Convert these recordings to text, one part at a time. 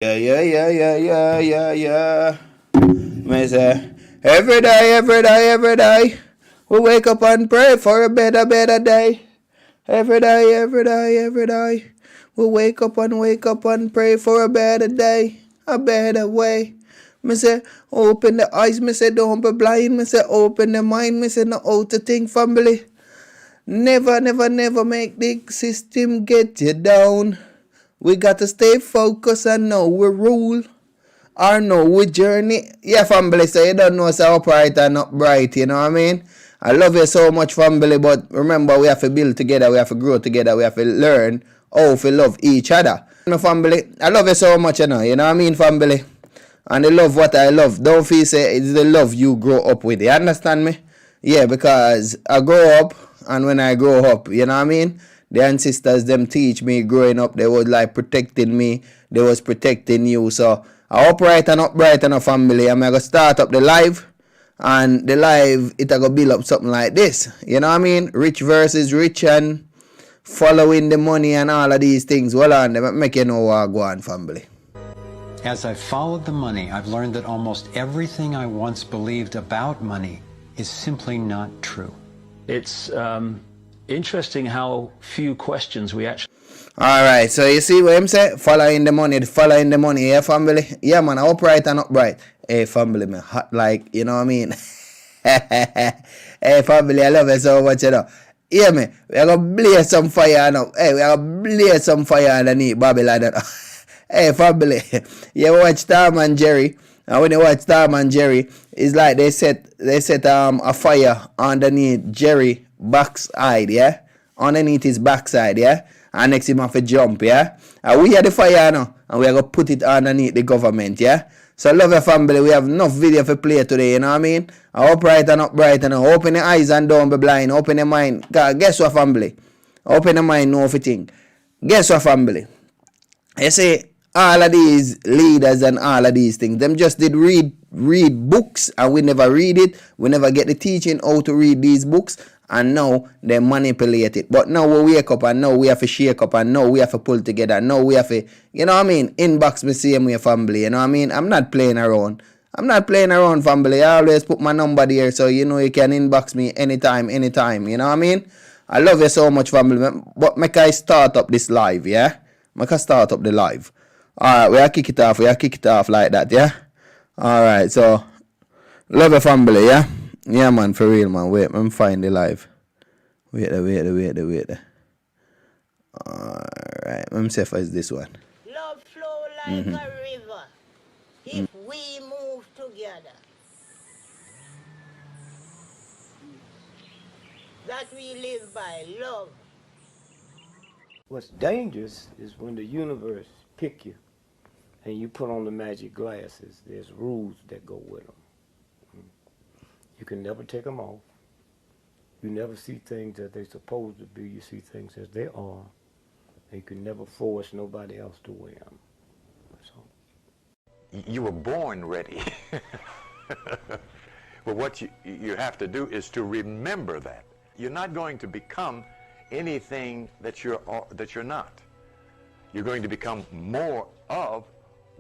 Yeah. Me say, every day, we wake up and pray for a better day. Every day, we wake up and pray for a better day, a better way. Me say, open the eyes, me say, don't be blind, me say, open the mind, me say, know how to think, family. Never make the system get you down. We got to stay focused and know we rule. Or know we journey. Yeah, family, so you don't know so upright and not bright, you know what I mean? I love you so much, family, but remember we have to build together, we have to grow together, we have to learn how to love each other. My family, I love you so much, you know what I mean, family? And I love what I love. Don't feel say it's the love you grow up with. You understand me? Yeah, because I grow up, and when I grow up, you know what I mean? The ancestors, them teach me growing up, they was like protecting me, they was protecting you. So I upright and upright in a family. I'm going to start up the live, and the live, it going to build up something like this. You know what I mean? Rich versus rich and following the money and all of these things. Well, on, they make you know what go on, family. As I've followed the money, I've learned that almost everything I once believed about money is simply not true. It's interesting how few questions we actually... Alright, so you see what I'm saying? Following the money, yeah, family? Yeah, man, upright and upright. Hey, family, man, hot like, you know what I mean? Hey, family, I love you so much, you know. Yeah, man, we are going to blaze some fire now. Hey, we are going to blaze some fire underneath Babylon. Hey, family, you watch Tom and Jerry, and when you watch Tom and Jerry, it's like they set a fire underneath Jerry backside, yeah? Underneath his backside, yeah? And next him have to jump, yeah? And we have the fire now, and we are going to put it underneath the government, yeah? So love your family, we have enough video for play today, you know what I mean? Upright and upright, and open your eyes and don't be blind, open your mind. Guess what, family? Open your mind, know everything. Guess what, family? You see, all of these leaders and all of these things, them just did read books, and we never read it. We never get the teaching how to read these books, and now they manipulate it. But now we wake up, and now we have to shake up, and now we have to pull together. Now we have to, you know what I mean, inbox me same way, family, you know what I mean? I'm not playing around. Family. I always put my number there, so you know you can inbox me anytime, you know what I mean? I love you so much, family. But make I start up this live, yeah? Make I start up the live. Alright, we are kick it off like that, yeah? Alright, so love your family, yeah? Yeah, man, for real, man. Wait, let me find the live. Wait there. Alright, let me see if it's this one. Love flow like a river if we move together. That we live by love. What's dangerous is when the universe pick you and you put on the magic glasses. There's rules that go with them. You can never take them off. You never see things that they're supposed to be. You see things as they are. And you can never force nobody else to wear them. So. You were born ready. But what you have to do is to remember that. You're not going to become anything that you're not. You're going to become more of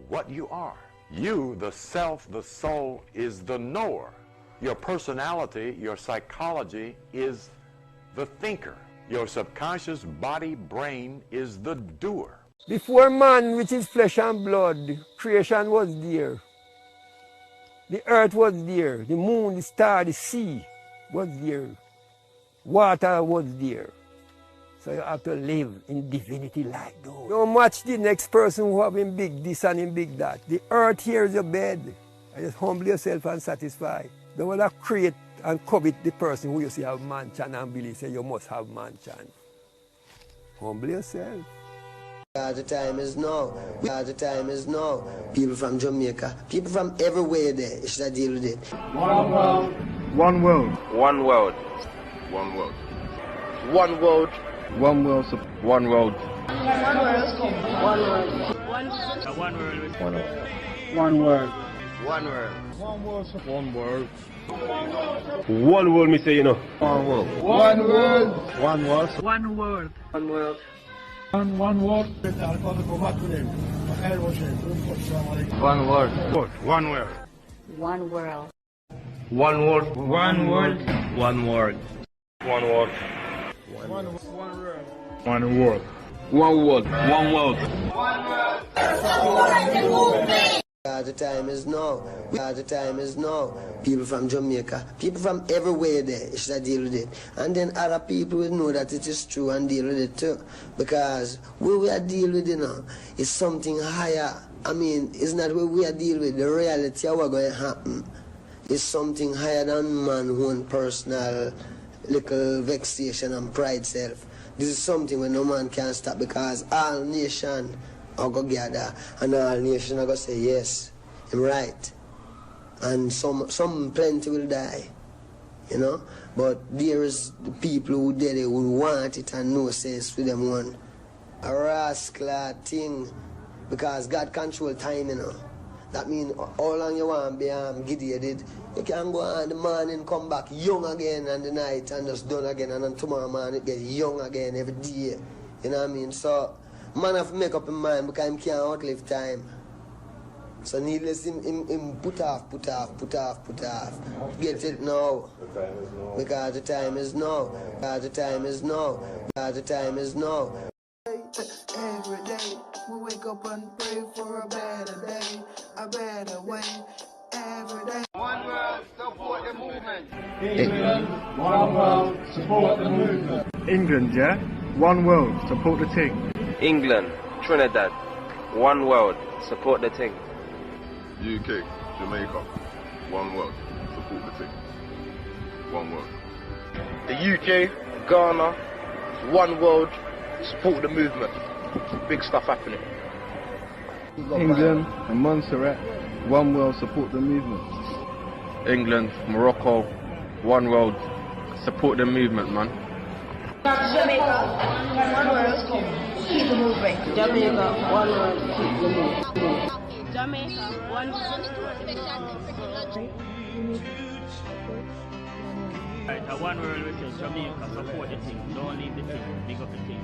what you are. You, the self, the soul, is the knower. Your personality, your psychology is the thinker. Your subconscious body, brain is the doer. Before man, which is flesh and blood, creation was there. The earth was there. The moon, the star, the sea was there. Water was there. So you have to live in divinity like those. Don't match the next person who have him big this and him big that. The earth here is your bed. And just humble yourself and satisfy. Don't want to create and covet the person who you see have mansion and believe say you must have mansion. Humble yourself. The time is now. People from Jamaica, people from everywhere there, you should deal with it. One world. One world. One world. One world. One world. One world. One world. One world. One world. One world. One world. One world, me say, you know. One world. One world. One world. One world. One world. One world. One world. One world. One world. One world. One world. One world. One world. One world. One world. One world. One world. The time is now. The time is now. People from Jamaica, people from everywhere there should deal with it. And then other people will know that it is true and deal with it too. Because what we are dealing with, is something higher. I mean, it's not what we are dealing with. The reality of what's going to happen is something higher than man's own personal little vexation and pride self. This is something where no man can stop because all nation are going to gather and all nation are going to say, yes, I'm right. And some plenty will die, But there is the people who did it who want it and know says for them one. A rascal thing because God control time, That means how long you want to be giddy-headed, you can go on the morning, come back young again and the night and just done again and then tomorrow morning it get young again every day. You know what I mean? So man have to make up his mind because he can't outlive time. So needless him put off. Get it now. Because the time is now. Because the time is now. Because the time is now. Every day we wake up and pray for a better day, a better way. Every day. One world, support the movement. England, one world, support the movement. England, yeah? One world, support the thing. England, Trinidad, one world, support the thing. UK, Jamaica, one world, support the thing. One world. The UK, Ghana, one world, support the movement. Big stuff happening. England and Montserrat, one world, support the movement. England, Morocco, one world, support the movement, man. Jamaica, one world, keep the movement. Jamaica, one world, keep the movement. Jamaica, one Right, one world we say Jamaica, support the thing, don't leave the thing, big up the thing.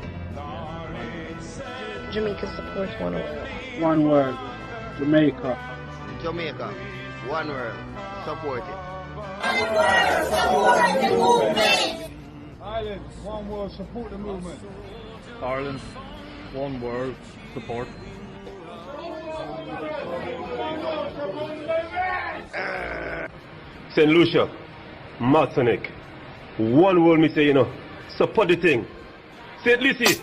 Jamaica supports one world. One world. Jamaica. Jamaica, one world, support it. One world, support the movement. Ireland, one world, support the movement. Ireland, one world, support. St. Lucia, Martinique, one world, me say, support the thing. St. Lucie.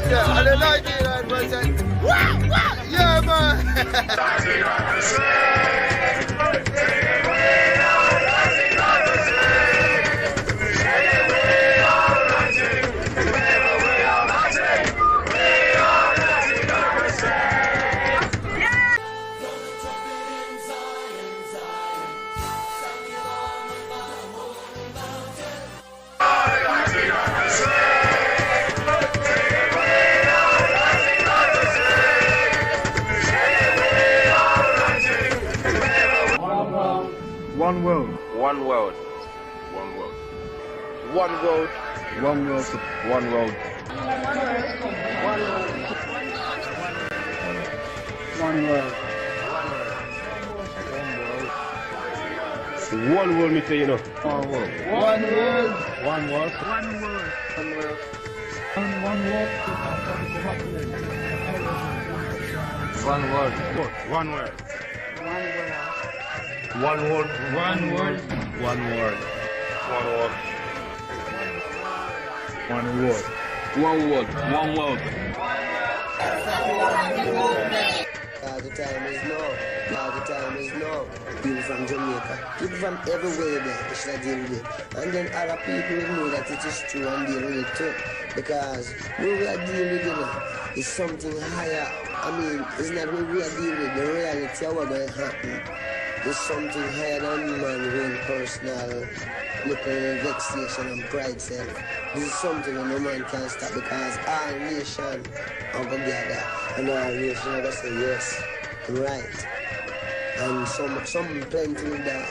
Yeah, and the 99%. Yeah, man. One world. One world. One world. One world. One world. One world. One world. One world, me say, you know. One world. One world. One world. One world. One world. One world. One world. One world. One world. One world. One world. One world. One world. One world. The time is now. The time is now. People from Jamaica, people from everywhere there, they should deal with it. And then other people will know that it is true and deal with it too. Because what we are dealing with, you know, is something higher. I mean, it's not what we are dealing with. The reality of what's going to happen is something higher than man's own personal little vexation and pride self. This is something that no man can stop because our nation are going to gather and our nation are going to say yes, right. And some plenty down,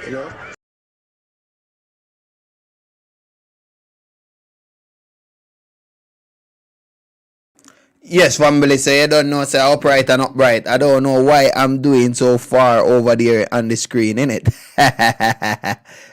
you know. Yes, family, so you don't know, say upright and upright. I don't know why I'm doing so far over there on the screen, innit?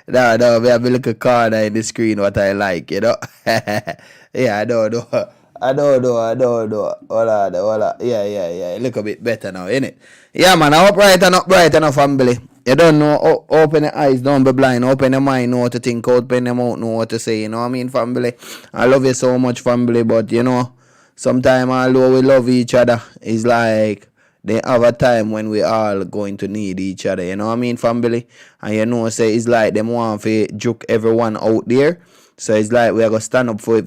No, we have a little corner in the screen what I like, you know? Yeah, I don't know. Hold on. Yeah. Look a bit better now, innit? Yeah, man, upright and upright enough, family. You don't know, open your eyes, don't be blind. Open your mind, know what to think. Open your mouth, know what to say, you know what I mean, family? I love you so much, family, but, you know, sometimes although we love each other, it's like they have a time when we all going to need each other, you know what I mean, family? And you know, say it's like them want to juke everyone out there. So it's like we are going to stand up for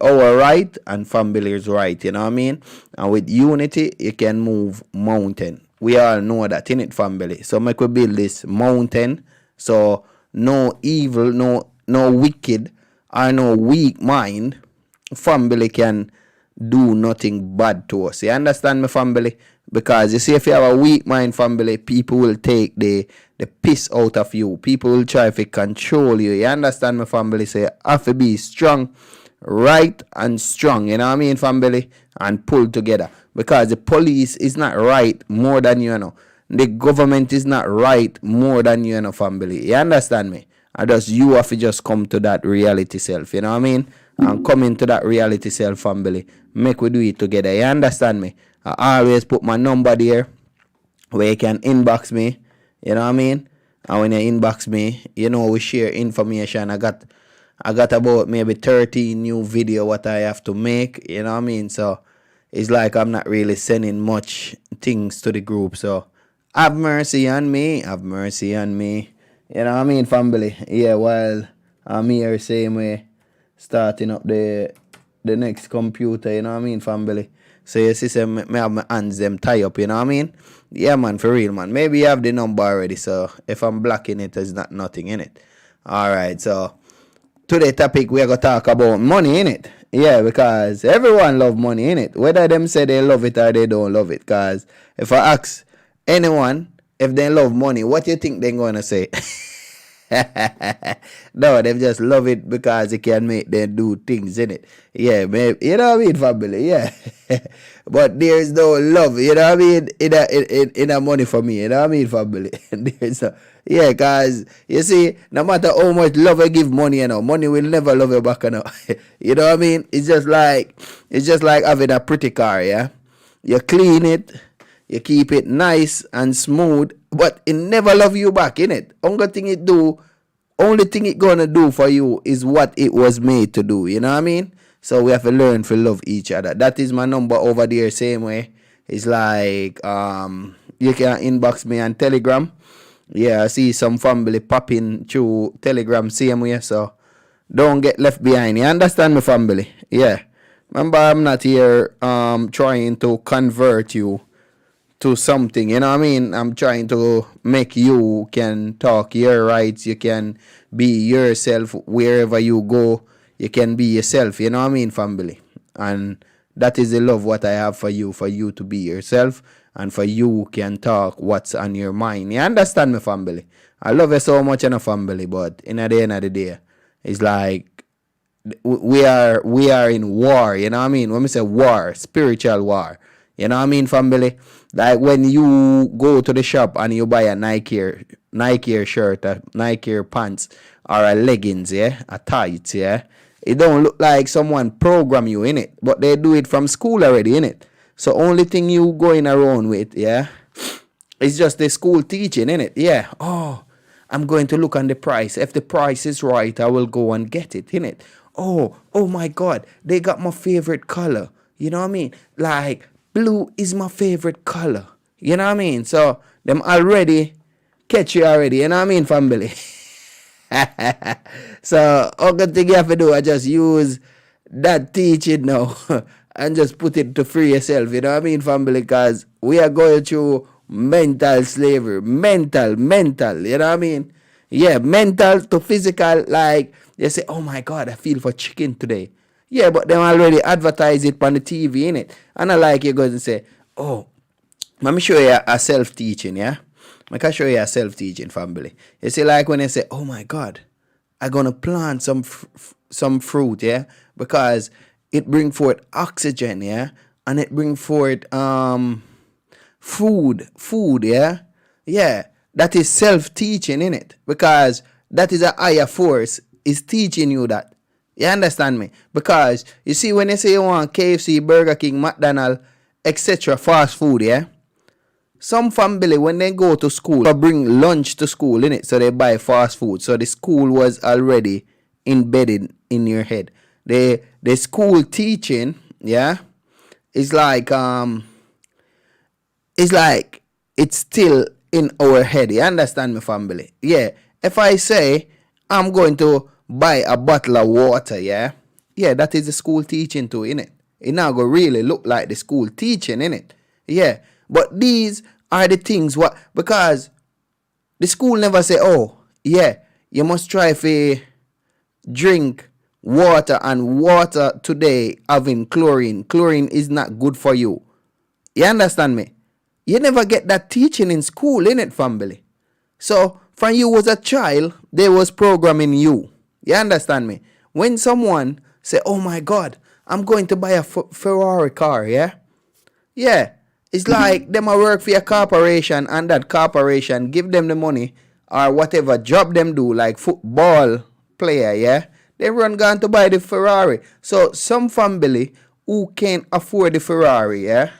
our right and family's right, you know what I mean? And with unity, you can move mountain. We all know that, innit, family? So make we build this mountain. So no evil, no wicked, or no weak mind, family can do nothing bad to us. You understand me, family? Because you see, if you have a weak mind, family, people will take the piss out of you. People will try to control you. You understand me, family? So you have to be strong, right and strong. You know what I mean, family? And pull together. Because the police is not right more than you know. The government is not right more than you know, family. You understand me? And just you have to just come to that reality self. You know what I mean? And come into that reality self, family. Make we do it together. You understand me? I always put my number there where you can inbox me. You know what I mean? And when you inbox me, you know, we share information. I got about maybe 13 new video what I have to make. You know what I mean? So it's like I'm not really sending much things to the group. So have mercy on me. Have mercy on me. You know what I mean, family? Yeah, while I'm here same way, starting up the next computer, you know what I mean, family? So you see, me have my hands them tie up, you know what I mean? Yeah, man, for real, man. Maybe you have the number already, so if I'm blocking it, there's not nothing in it. Alright, so today's topic, we are going to talk about money, in it. Yeah, because everyone love money, in it. Whether them say they love it or they don't love it. Because if I ask anyone if they love money, what do you think they're going to say? No, they just love it because it can make them do things in it. Yeah, maybe, you know what I mean, family? Yeah. But there's no love, you know what I mean, in a money for me, you know what I mean, family? There's no, yeah, because you see, no matter how much love I give money, you know, money will never love you back, you know. You know what I mean? It's just like having a pretty car, yeah? You clean it, you keep it nice and smooth, but it never love you back, innit? Only thing it gonna do for you is what it was made to do, you know what I mean? So we have to learn to love each other. That is my number over there, same way. It's like you can inbox me on Telegram. Yeah, I see some family popping through Telegram same way, so don't get left behind. You understand me, family? Yeah. Remember, I'm not here trying to convert you to something, you know what I mean? I'm trying to make you can talk your rights. You can be yourself wherever you go. You can be yourself, you know what I mean, family? And that is the love what I have for you to be yourself, and for you can talk what's on your mind. You understand me, family? I love you so much in a family, but in the end of the day, it's like we are in war, you know what I mean? When we say war, spiritual war, you know what I mean, family? Like when you go to the shop and you buy a Nike shirt, a Nike pants, or a leggings, yeah, a tights, yeah, it don't look like someone program you in it, but they do it from school already, in it. So only thing you going around with, yeah, it's just the school teaching, in it. Yeah. Oh, I'm going to look on the price. If the price is right, I will go and get it, in it. Oh my God, they got my favorite color. You know what I mean? Like, blue is my favorite color. You know what I mean? So them already catch you already. You know what I mean, family? So all good thing you have to do, I just use that teaching now and just put it to free yourself. You know what I mean, family? Because we are going through mental slavery. Mental. You know what I mean? Yeah, mental to physical. Like, you say, oh my God, I feel for chicken today. Yeah, but they already advertise it on the TV, innit? And I like you're going to say, oh, let me show you a self-teaching, yeah? I can show you a self-teaching, family. You see, like when they say, oh my God, I'm going to plant some fruit, yeah? Because it brings forth oxygen, yeah? And it brings forth food, yeah? Yeah, that is self-teaching, innit? Because that is a higher force is teaching you that. You understand me? Because you see, when you say you want KFC, Burger King, McDonald's, etc., fast food, yeah? Some family, when they go to school, they bring lunch to school, innit? So they buy fast food. So the school was already embedded in your head. The school teaching, yeah, is like it's still in our head. You understand me, family? Yeah. If I say I'm going to buy a bottle of water, yeah? Yeah, that is the school teaching too, innit? It now go really look like the school teaching, innit? Yeah. But these are the things because the school never say, oh, yeah, you must try to drink water, and water today having chlorine. Chlorine is not good for you. You understand me? You never get that teaching in school, innit, family? So, from you as a child, they was programming you. You understand me? When someone say, oh my God, I'm going to buy a Ferrari car, yeah? Yeah. It's like them a work for a corporation, and that corporation give them the money or whatever job them do, like football player, yeah? They run gone to buy the Ferrari. So some family who can't afford the Ferrari, yeah?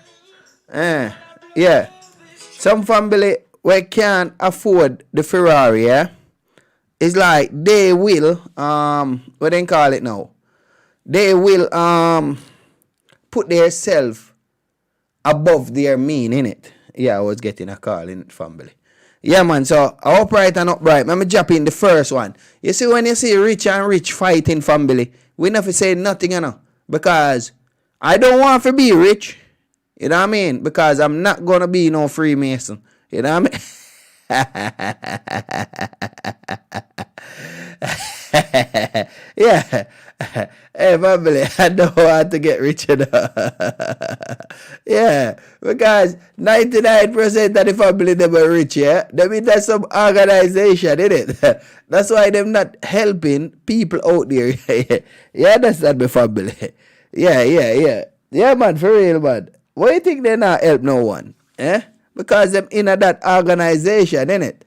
Yeah. Some family who can't afford the Ferrari, yeah? It's like they will, what they call it now? They will put their self above their mean, innit? Yeah, I was getting a call in it, family. Yeah, man, so upright and upright. Let me drop in the first one. You see, when you see rich and rich fighting, family, we never say nothing, you know, because I don't want to be rich. You know what I mean? Because I'm not going to be no Freemason. You know what I mean? Yeah. Hey, family, I don't want to get rich enough. Yeah, because 99% of the family them are rich, yeah? That means that's some organization, isn't it? That's why them not helping people out there. Yeah, that's not my family. Yeah. Yeah, man, for real, man. Why do you think they not help no one? Eh? Because them in that organization, innit?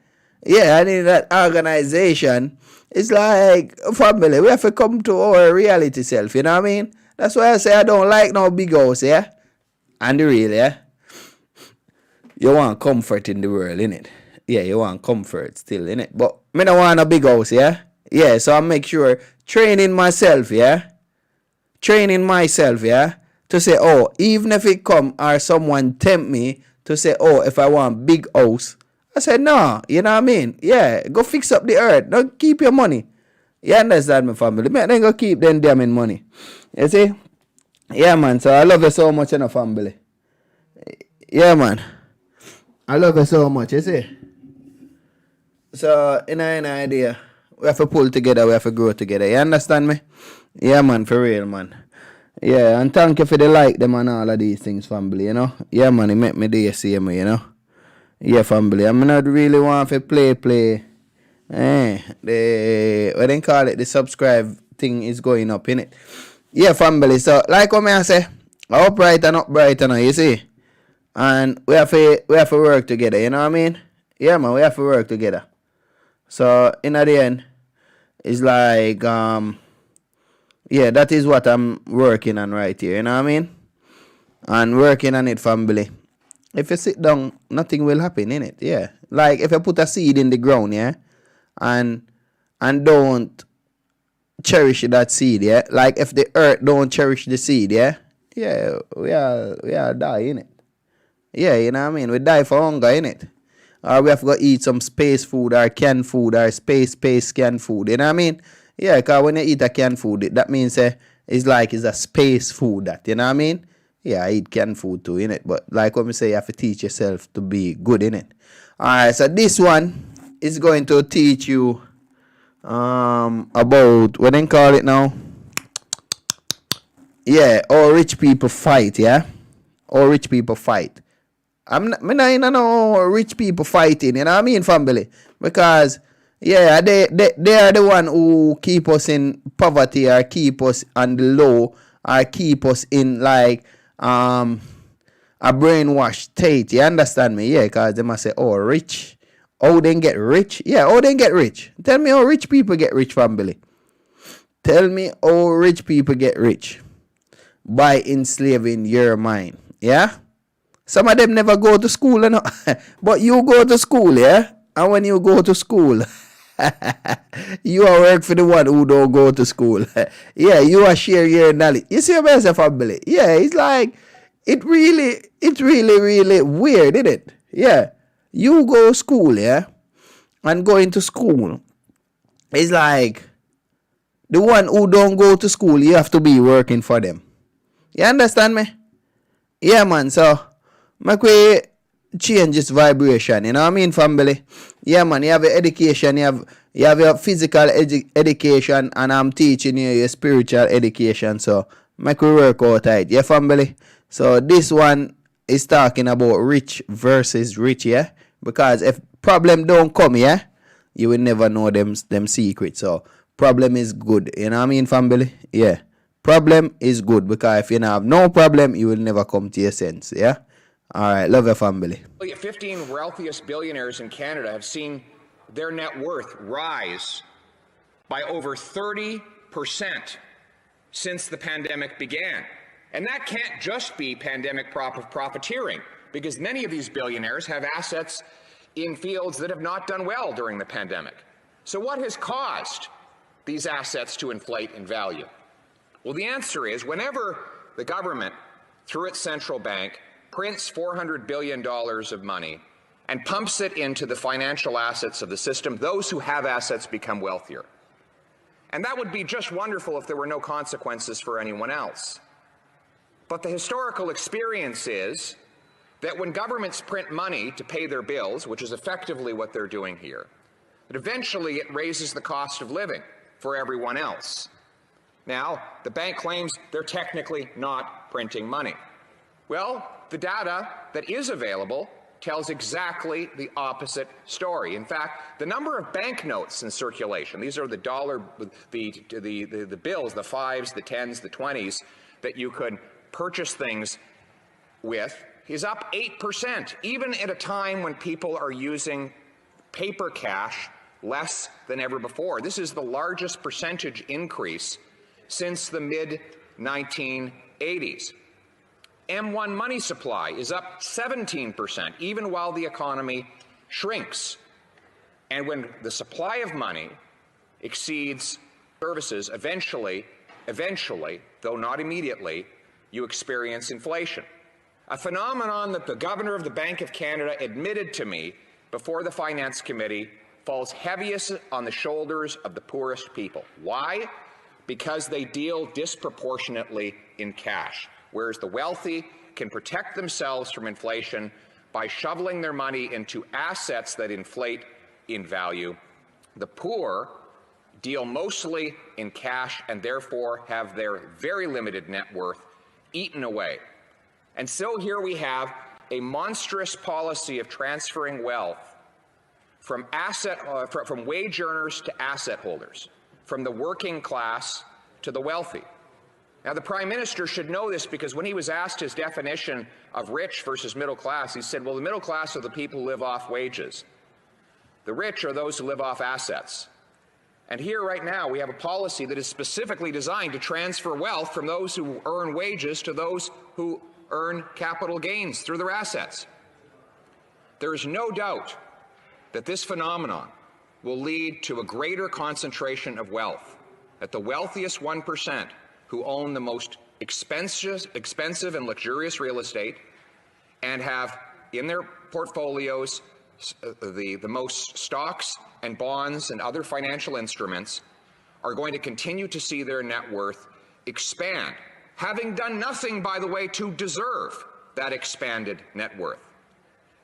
Yeah, and in that organization, it's like family. We have to come to our reality self, you know what I mean? That's why I say I don't like no big house, yeah? And the real, yeah? You want comfort in the world, innit? Yeah, you want comfort still, innit? But me don't want a big house, yeah? Yeah, so I make sure training myself, yeah? training myself, yeah, to say, oh, even if it come or someone tempt me to say, oh, if I want big house, I said, no, you know what I mean? Yeah, go fix up the earth. Don't keep your money. You understand me, family? Man, then go keep them damn money. You see? Yeah, man. So I love you so much, family. Yeah, man. I love you so much, you see? So, in an idea, we have to pull together, we have to grow together. You understand me? Yeah, man, for real, man. Yeah, and thank you for the like them and all of these things, family, you know? Yeah, man, it make me do you see me, you know? Yeah, family, I'm not really want to play. What they call it, the subscribe thing is going up, innit? Yeah, family, so, like what I say, upright and upright, you see? And we have to work together, you know what I mean? Yeah, man, we have to work together. So, in the end, it's like, yeah, that is what I'm working on right here, you know what I mean? And working on it, family. If you sit down, nothing will happen, innit? Yeah. Like, if you put a seed in the ground, yeah, and don't cherish that seed, yeah? Like, if the earth don't cherish the seed, yeah? Yeah, we all die, innit? Yeah, you know what I mean? We die for hunger, innit? Or we have to go eat some space food or canned food or space canned food, you know what I mean? Yeah, because when you eat a canned food, that means it's like it's a space food, that, you know what I mean? Yeah, I eat canned food too, innit? But like what I say, you have to teach yourself to be good, innit? Alright, so this one is going to teach you about, what they call it now? Yeah, how rich people fight, yeah? How rich people fight. I'm not know rich people fighting, you know what I mean, family? Because, yeah, they are the one who keep us in poverty or keep us on the low or keep us in, like, a brainwashed state. You understand me? Yeah, because they must say, oh, rich. Oh, they get rich? Yeah, oh, they get rich. Tell me how rich people get rich, family. Tell me how rich people get rich. By enslaving your mind. Yeah? Some of them never go to school, you know? But you go to school, yeah? And when you go to school, you are work for the one who don't go to school. Yeah, you are share your knowledge. You see what I'm saying, family? Yeah, it's like, it's really weird, isn't it? Yeah. You go to school, yeah? And going to school, it's like, the one who don't go to school, you have to be working for them. You understand me? Yeah, man, so, make we change this vibration, you know what I mean, family? Yeah, man, you have your education, you have your physical education, and I'm teaching you your spiritual education, so make we work out it, yeah, family? So this one is talking about rich versus rich, yeah? Because if problem don't come, yeah, you will never know them secrets, so problem is good, you know what I mean, family? Yeah, problem is good, because if you have no problem, you will never come to your sense, yeah? All right, love your family. 15 wealthiest billionaires in Canada have seen their net worth rise by over 30% since the pandemic began. And that can't just be pandemic profiteering, because many of these billionaires have assets in fields that have not done well during the pandemic. So what has caused these assets to inflate in value? Well, the answer is whenever the government, through its central bank, prints $400 billion of money and pumps it into the financial assets of the system, those who have assets become wealthier. And that would be just wonderful if there were no consequences for anyone else. But the historical experience is that when governments print money to pay their bills, which is effectively what they're doing here, that eventually it raises the cost of living for everyone else. Now, the bank claims they're technically not printing money. Well, the data that is available tells exactly the opposite story. In fact, the number of banknotes in circulation, these are the dollar, the bills, the 5s, the 10s, the 20s, that you could purchase things with, is up 8%, even at a time when people are using paper cash less than ever before. This is the largest percentage increase since the mid-1980s. M1 money supply is up 17%, even while the economy shrinks. And when the supply of money exceeds services, eventually eventually, though not immediately, you experience inflation. A phenomenon that the Governor of the Bank of Canada admitted to me before the Finance Committee falls heaviest on the shoulders of the poorest people. Why? Because they deal disproportionately in cash, whereas the wealthy can protect themselves from inflation by shoveling their money into assets that inflate in value. The poor deal mostly in cash and therefore have their very limited net worth eaten away. And so here we have a monstrous policy of transferring wealth from wage earners to asset holders, from the working class to the wealthy. Now, the Prime Minister should know this because when he was asked his definition of rich versus middle class, he said, well, the middle class are the people who live off wages. The rich are those who live off assets. And here right now we have a policy that is specifically designed to transfer wealth from those who earn wages to those who earn capital gains through their assets. There is no doubt that this phenomenon will lead to a greater concentration of wealth, that the wealthiest 1% who own the most expensive and luxurious real estate and have in their portfolios the most stocks and bonds and other financial instruments are going to continue to see their net worth expand, having done nothing, by the way, to deserve that expanded net worth.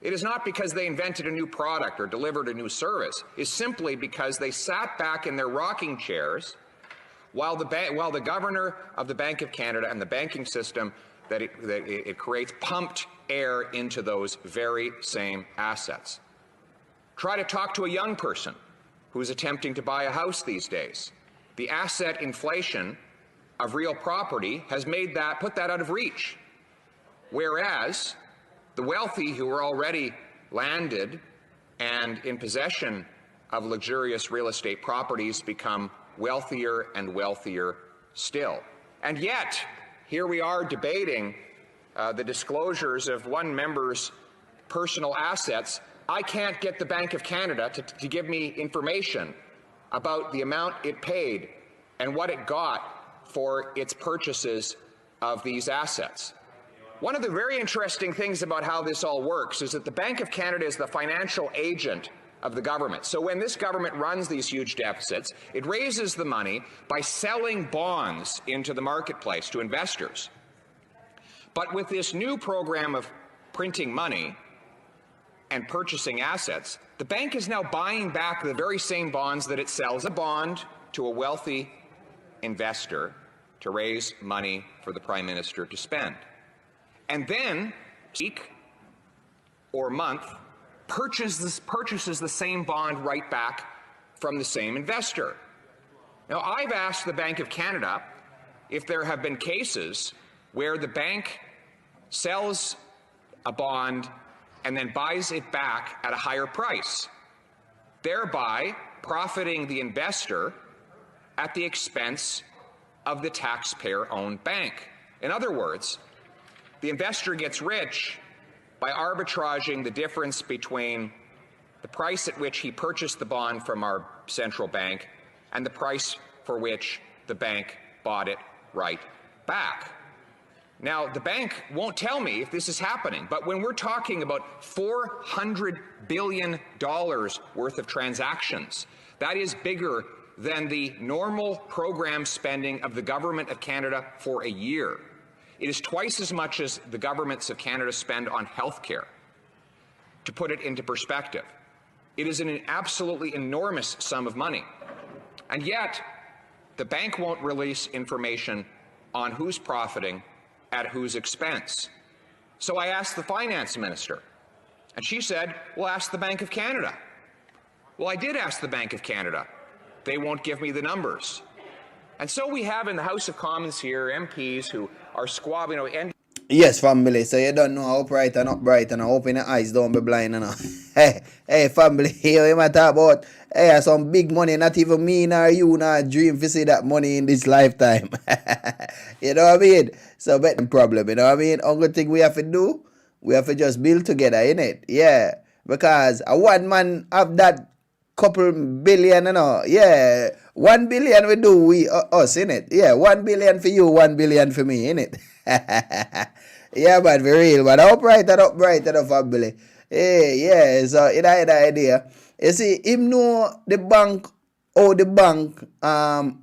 It is not because they invented a new product or delivered a new service. It's simply because they sat back in their rocking chairs while the Governor of the Bank of Canada and the banking system that it creates pumped air into those very same assets. Try to talk to a young person who's attempting to buy a house these days. The asset inflation of real property has put that out of reach. Whereas the wealthy who are already landed and in possession of luxurious real estate properties become wealthier and wealthier still. And yet, here we are debating the disclosures of one member's personal assets. I can't get the Bank of Canada to give me information about the amount it paid and what it got for its purchases of these assets. One of the very interesting things about how this all works is that the Bank of Canada is the financial agent of the government. So when this government runs these huge deficits, it raises the money by selling bonds into the marketplace to investors. But with this new program of printing money and purchasing assets, the bank is now buying back the very same bonds that it sells a bond to a wealthy investor to raise money for the Prime Minister to spend. And then, week or month, purchases the same bond right back from the same investor. Now, I've asked the Bank of Canada if there have been cases where the bank sells a bond and then buys it back at a higher price, thereby profiting the investor at the expense of the taxpayer-owned bank. In other words, the investor gets rich by arbitraging the difference between the price at which he purchased the bond from our central bank and the price for which the bank bought it right back. Now, the bank won't tell me if this is happening, but when we're talking about $400 billion worth of transactions, that is bigger than the normal program spending of the Government of Canada for a year. It is twice as much as the governments of Canada spend on health care. To put it into perspective, it is an absolutely enormous sum of money. And yet, the bank won't release information on who's profiting at whose expense. So I asked the finance minister, and she said, well, ask the Bank of Canada. Well, I did ask the Bank of Canada. They won't give me the numbers. And so we have in the House of Commons here MPs who are squabbling. Yes, family. So you don't know how bright and not bright, and I open your eyes, don't be blind enough. Hey, family. Here we might talk about some big money. Not even me nor you nor dream to see that money in this lifetime. You know what I mean? So but the problem, you know what I mean? Only thing we have to do, we have to just build together, innit? Yeah, because a one man have that couple billion, you know. Yeah, 1 billion we do, us, innit? Yeah, 1 billion for you, 1 billion for me, innit? Yeah, man, for real, man. Upright, family. Hey, yeah, so it had the idea. You see, him know the bank, how the bank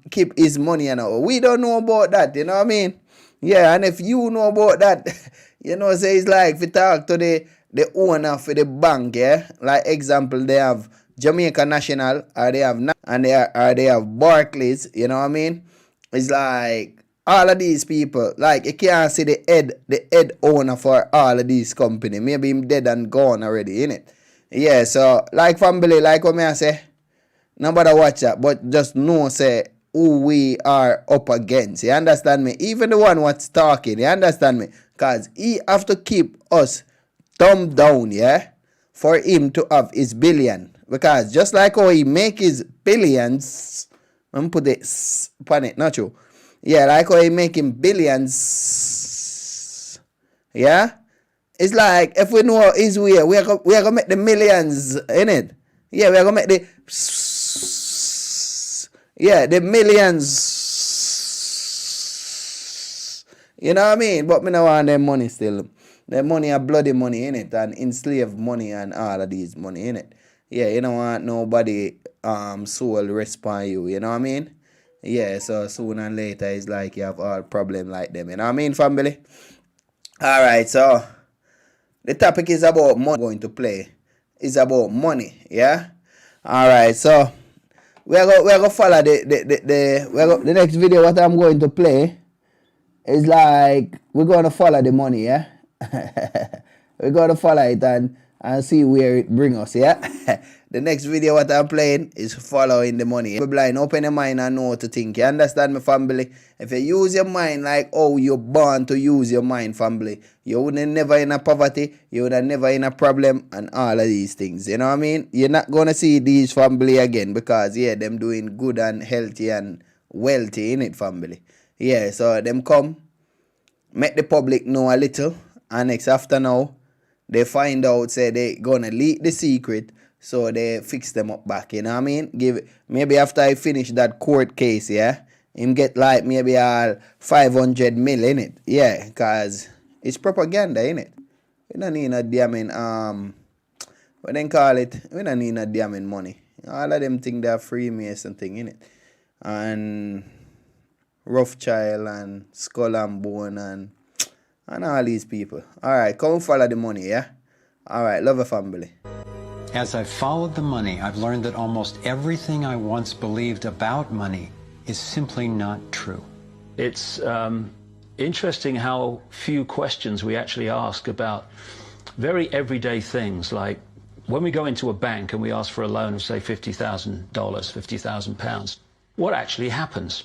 keep his money, you know. We don't know about that, you know what I mean? Yeah, and if you know about that, you know, say it's like if you talk to the owner for the bank, yeah. Like example, they have Jamaica National, or they have they have Barclays, you know what I mean? It's like all of these people, like you can't see the head owner for all of these company. Maybe him dead and gone already, innit? Yeah, so like family, like what me I say, nobody watch that, but just know say who we are up against. You understand me? Even the one what's talking, you understand me? Cause he have to keep us thumb down, yeah, for him to have his billion. Because just like how he make his billions, I'm gonna put it upon it, not you. Yeah, like how he making billions. Yeah? It's like if we know his way, we are gonna make the millions, innit? Yeah, we are gonna make the millions. You know what I mean? But me no want them money still. The money are bloody money, innit? And enslaved money and all of these money, innit? Yeah, you don't want nobody soul respond you, you know what I mean? Yeah, so sooner and later it's like you have all problem like them, you know what I mean, family? Alright, so the topic is about money going to play. It's about money, yeah? Alright, so we're gonna follow the next video. What I'm going to play is like we're gonna follow the money, yeah? We're gonna follow it and see where it brings us, yeah? The next video what I'm playing is following the money. Be blind, open your mind and know what to think. You understand me, family? If you use your mind like oh you're born to use your mind, family, you wouldn't never in a poverty, you would never in a problem and all of these things. You know what I mean? You're not gonna see these family again because yeah, them doing good and healthy and wealthy in it, family. Yeah, so them come, make the public know a little, and next after now, they find out say they gonna leak the secret. So they fix them up back, you know what I mean? Maybe after I finish that court case, yeah, him get like maybe all 500 mil in it. Yeah, cause it's propaganda, innit? We don't need no damning what they call it? We don't need no damning money. All of them think they're Freemason thing, innit? And Rothschild and Skull and Bone and all these people. Alright, come follow the money, yeah? Alright, love a family. As I've followed the money, I've learned that almost everything I once believed about money is simply not true. It's interesting how few questions we actually ask about very everyday things, like when we go into a bank and we ask for a loan of, say, $50,000, £50,000, what actually happens?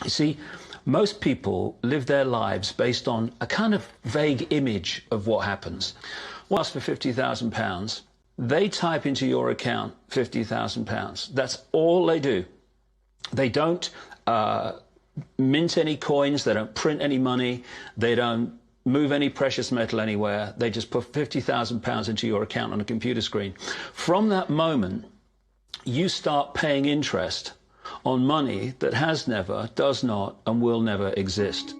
You see, most people live their lives based on a kind of vague image of what happens. Well, ask for £50,000. They type into your account £50,000. That's all they do. They don't mint any coins. They don't print any money. They don't move any precious metal anywhere. They just put £50,000 into your account on a computer screen. From that moment, you start paying interest on money that has never, does not, and will never exist.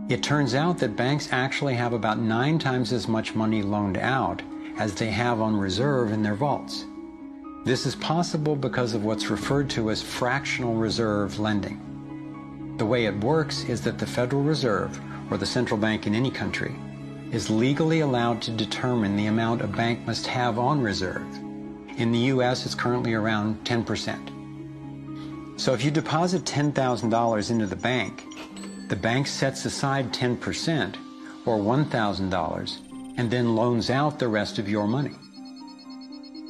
It turns out that banks actually have about 9 times as much money loaned out as they have on reserve in their vaults. This is possible because of what's referred to as fractional reserve lending. The way it works is that the Federal Reserve, or the central bank in any country, is legally allowed to determine the amount a bank must have on reserve. In the US, it's currently around 10%. So if you deposit $10,000 into the bank sets aside 10%, or $1,000, and then loans out the rest of your money.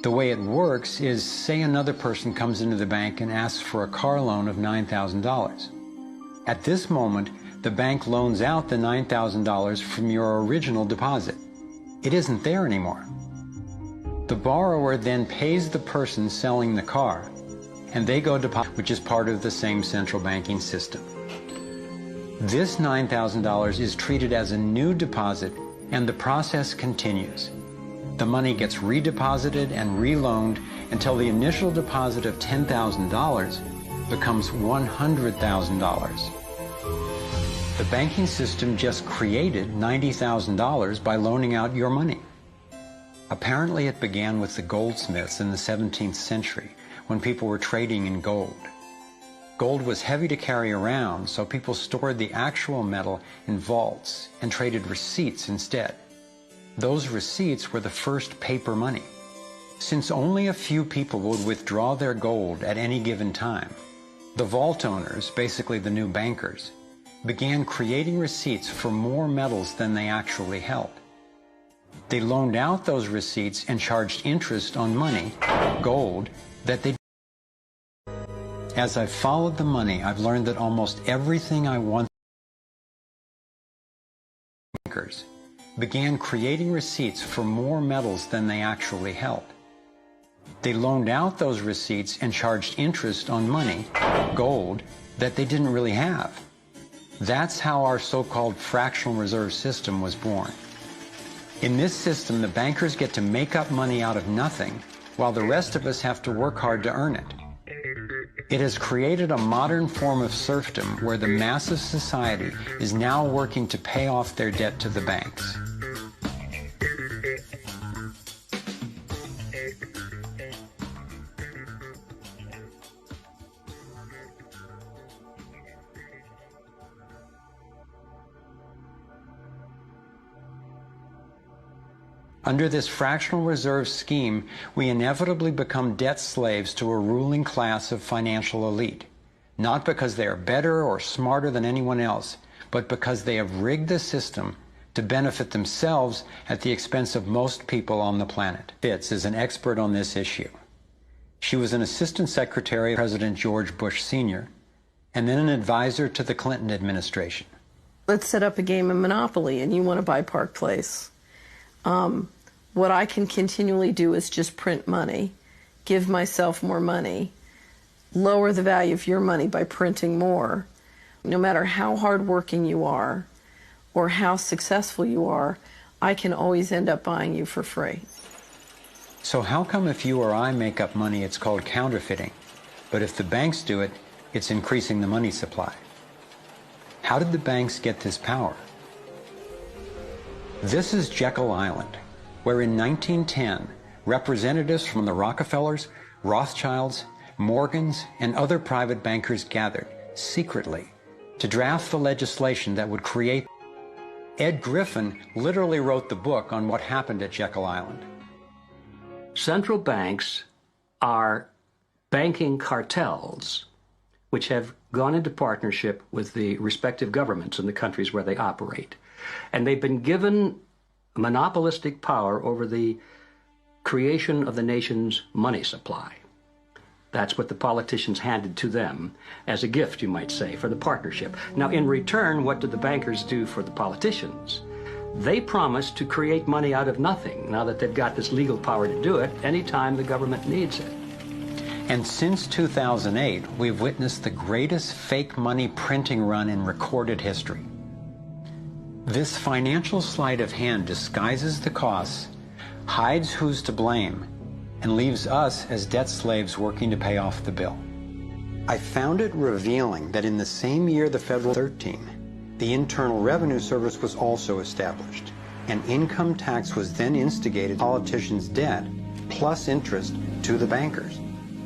The way it works is, say another person comes into the bank and asks for a car loan of $9,000. At this moment, the bank loans out the $9,000 from your original deposit. It isn't there anymore. The borrower then pays the person selling the car, and they go deposit, which is part of the same central banking system. This $9,000 is treated as a new deposit, and the process continues. The money gets redeposited and reloaned until the initial deposit of $10,000 becomes $100,000. The banking system just created $90,000 by loaning out your money. Apparently it began with the goldsmiths in the 17th century when people were trading in gold. Gold was heavy to carry around, so people stored the actual metal in vaults and traded receipts instead. Those receipts were the first paper money. Since only a few people would withdraw their gold at any given time, the vault owners, basically the new bankers, began creating receipts for more metals than they actually held. They loaned out those receipts and charged interest on money, gold, that they. As I've followed the money, I've learned that almost everything I once bankers began creating receipts for more metals than they actually held. They loaned out those receipts and charged interest on money, gold, that they didn't really have. That's how our so-called fractional reserve system was born. In this system, the bankers get to make up money out of nothing, while the rest of us have to work hard to earn it. It has created a modern form of serfdom where the mass of society is now working to pay off their debt to the banks. Under this fractional reserve scheme, we inevitably become debt slaves to a ruling class of financial elite, not because they are better or smarter than anyone else, but because they have rigged the system to benefit themselves at the expense of most people on the planet. Fitz is an expert on this issue. She was an assistant secretary of President George Bush Sr., and then an advisor to the Clinton administration. Let's set up a game of Monopoly, and you want to buy Park Place. What I can continually do is just print money, give myself more money, lower the value of your money by printing more. No matter how hardworking you are or how successful you are, I can always end up buying you for free. So how come if you or I make up money, it's called counterfeiting, but if the banks do it, it's increasing the money supply? How did the banks get this power? This is Jekyll Island, where in 1910, representatives from the Rockefellers, Rothschilds, Morgans, and other private bankers gathered secretly to draft the legislation that would create. Ed Griffin literally wrote the book on what happened at Jekyll Island. Central banks are banking cartels which have gone into partnership with the respective governments in the countries where they operate. And they've been given monopolistic power over the creation of the nation's money supply. That's what the politicians handed to them as a gift, you might say, for the partnership. Now, in return, what did the bankers do for the politicians? They promised to create money out of nothing, now that they've got this legal power to do it anytime the government needs it. And since 2008, we've witnessed the greatest fake money printing run in recorded history. This financial sleight of hand disguises the costs, hides who's to blame, and leaves us as debt slaves working to pay off the bill. I found it revealing that in the same year the Federal 13, the Internal Revenue Service was also established, and income tax was then instigated politicians' debt plus interest to the bankers.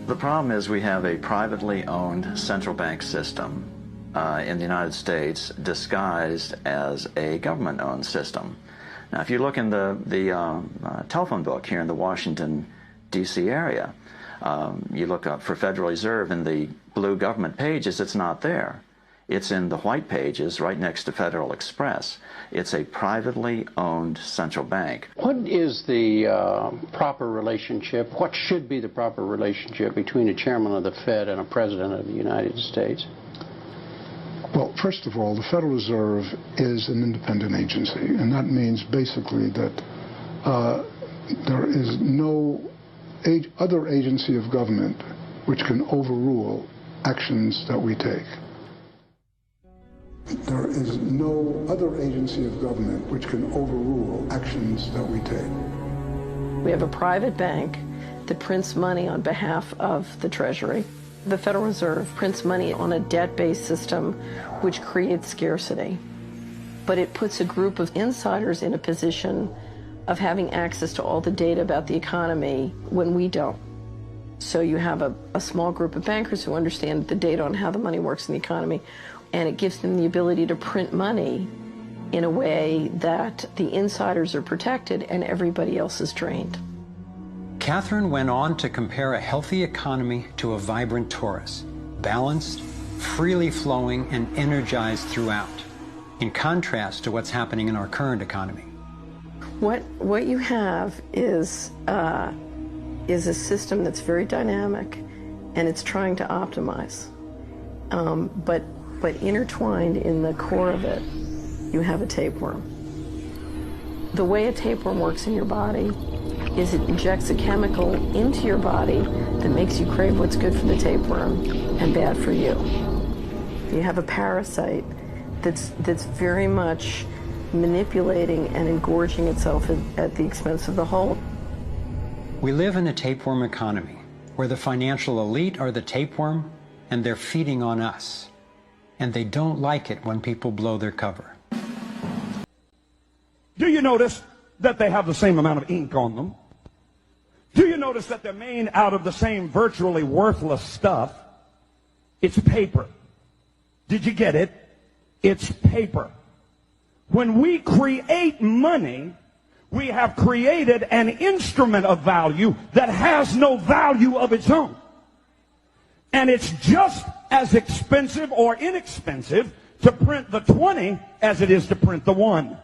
The problem is we have a privately owned central bank system in the United States disguised as a government-owned system. Now, if you look in the telephone book here in the Washington, D.C. area, you look up for Federal Reserve in the blue government pages, it's not there. It's in the white pages right next to Federal Express. It's a privately owned central bank. What is the proper relationship, what should be the proper relationship between a chairman of the Fed and a president of the United States? Well, first of all, the Federal Reserve is an independent agency, and that means basically that there is no other agency of government which can overrule actions that we take. There is no other agency of government which can overrule actions that we take. We have a private bank that prints money on behalf of the Treasury. The Federal Reserve prints money on a debt-based system which creates scarcity. But it puts a group of insiders in a position of having access to all the data about the economy when we don't. So you have a small group of bankers who understand the data on how the money works in the economy, and it gives them the ability to print money in a way that the insiders are protected and everybody else is drained. Catherine went on to compare a healthy economy to a vibrant torus, balanced, freely flowing, and energized throughout, in contrast to what's happening in our current economy. What you have is a system that's very dynamic, and it's trying to optimize. But intertwined in the core of it, you have a tapeworm. The way a tapeworm works in your body is it injects a chemical into your body that makes you crave what's good for the tapeworm and bad for you. You have a parasite that's very much manipulating and engorging itself at the expense of the whole. We live in a tapeworm economy where the financial elite are the tapeworm and they're feeding on us. And they don't like it when people blow their cover. Do you notice that they have the same amount of ink on them? Do you notice that they're made out of the same virtually worthless stuff? It's paper. Did you get it? It's paper. When we create money, we have created an instrument of value that has no value of its own. And it's just as expensive or inexpensive to print the 20 as it is to print the 1.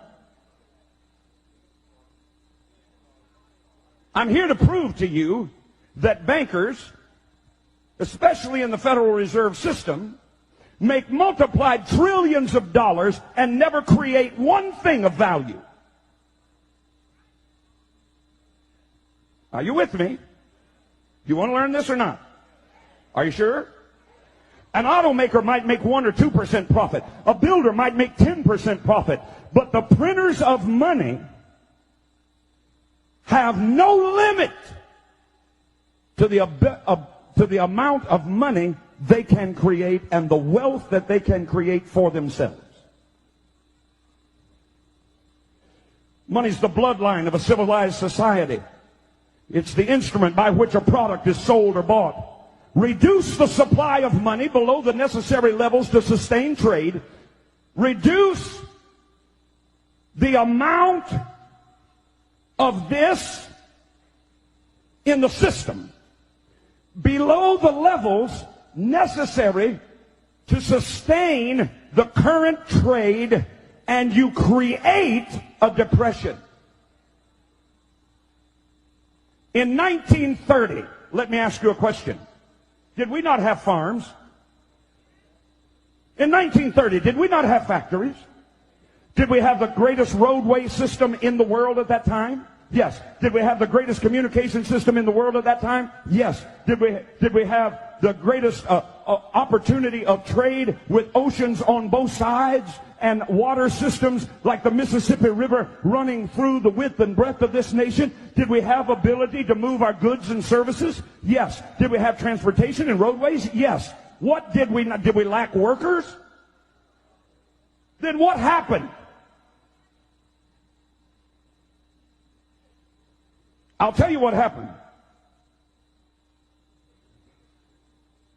I'm here to prove to you that bankers, especially in the Federal Reserve System, make multiplied trillions of dollars and never create one thing of value. Are you with me? You want to learn this or not? Are you sure? An automaker might make 1 or 2% profit. A builder might make 10% profit. But the printers of money have no limit to the amount of money they can create and the wealth that they can create for themselves. Money's the bloodline of a civilized society. It's the instrument by which a product is sold or bought. Reduce the supply of money below the necessary levels to sustain trade. Reduce the amount of this in the system below the levels necessary to sustain the current trade, and you create a depression. In 1930, let me ask you a question. Did we not have farms? In 1930, did we not have factories? Did we have the greatest roadway system in the world at that time? Yes. Did we have the greatest communication system in the world at that time? Yes. Did we have the greatest opportunity of trade with oceans on both sides and water systems like the Mississippi River running through the width and breadth of this nation? Did we have ability to move our goods and services? Yes. Did we have transportation and roadways? Yes. What did we not? Did we lack workers? Then what happened? I'll tell you what happened.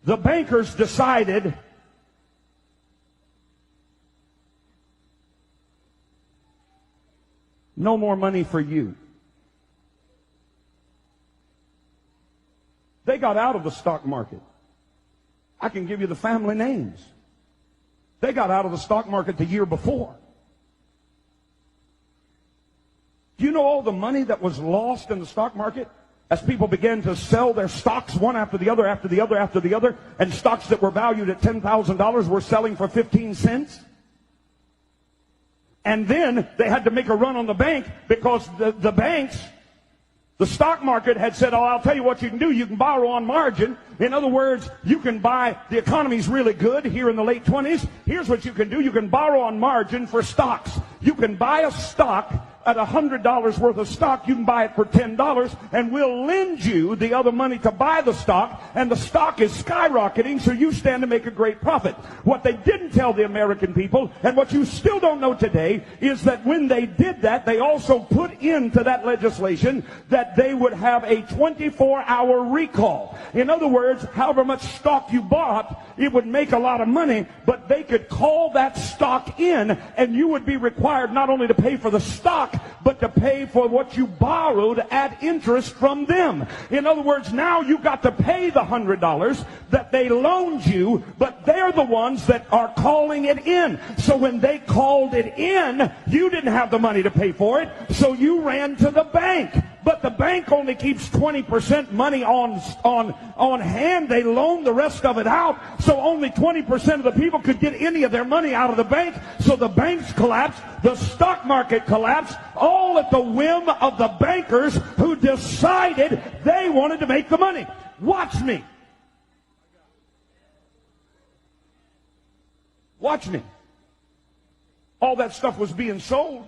The bankers decided no more money for you. They got out of the stock market. I can give you the family names. They got out of the stock market the year before. Do you know all the money that was lost in the stock market as people began to sell their stocks one after the other, after the other, after the other, and stocks that were valued at $10,000 were selling for 15 cents? And then they had to make a run on the bank because the banks, the stock market had said, oh, I'll tell you what you can do. You can borrow on margin. In other words, you can buy, the economy's really good here in the late 20s. Here's what you can do. You can borrow on margin for stocks. You can buy a stock at $100 worth of stock, you can buy it for $10, and we'll lend you the other money to buy the stock, and the stock is skyrocketing, so you stand to make a great profit. What they didn't tell the American people, and what you still don't know today, is that when they did that, they also put into that legislation that they would have a 24-hour recall. In other words, however much stock you bought, it would make a lot of money, but they could call that stock in, and you would be required not only to pay for the stock, but to pay for what you borrowed at interest from them. In other words, now you got to pay the $100 that they loaned you, but they're the ones that are calling it in. So when they called it in, you didn't have the money to pay for it, so you ran to the bank. But the bank only keeps 20% money on hand. They loan the rest of it out, so only 20% of the people could get any of their money out of the bank. So the banks collapsed, the stock market collapsed, all at the whim of the bankers who decided they wanted to make the money. Watch me. Watch me. All that stuff was being sold.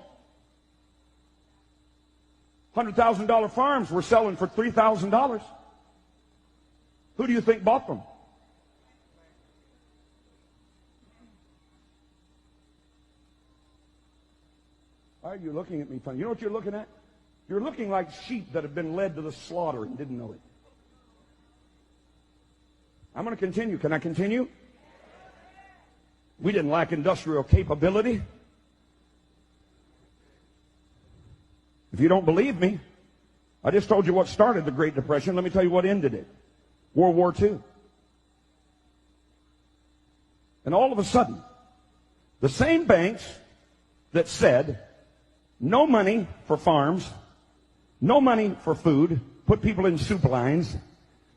$100,000 farms were selling for $3,000. Who do you think bought them? Why are you looking at me funny? You know what you're looking at? You're looking like sheep that have been led to the slaughter and didn't know it. I'm going to continue. Can I continue? We didn't lack industrial capability. If you don't believe me, I just told you what started the Great Depression. Let me tell you what ended it. World War II. And all of a sudden, the same banks that said no money for farms, no money for food, put people in soup lines,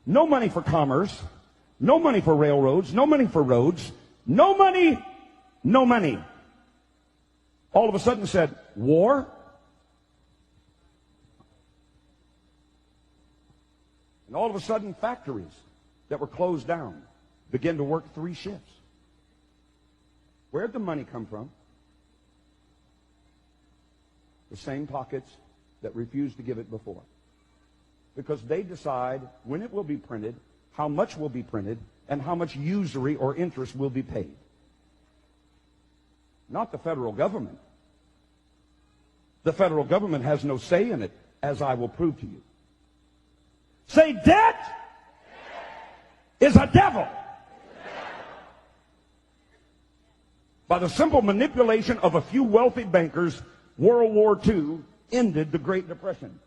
no money for commerce, no money for railroads, no money for roads, no money, no money. All of a sudden said, war? And all of a sudden, factories that were closed down began to work 3 shifts. Where'd the money come from? The same pockets that refused to give it before. Because they decide when it will be printed, how much will be printed, and how much usury or interest will be paid. Not the federal government. The federal government has no say in it, as I will prove to you. Say, debt is a devil. By the simple manipulation of a few wealthy bankers, World War II ended the Great Depression.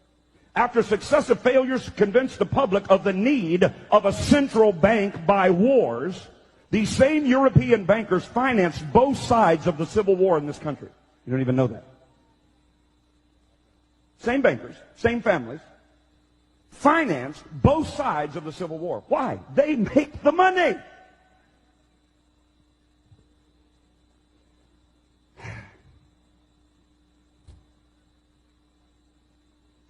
After successive failures to convince the public of the need of a central bank by wars, these same European bankers financed both sides of the Civil War in this country. You don't even know that. Same bankers, same families, financed both sides of the Civil War. Why? They make the money.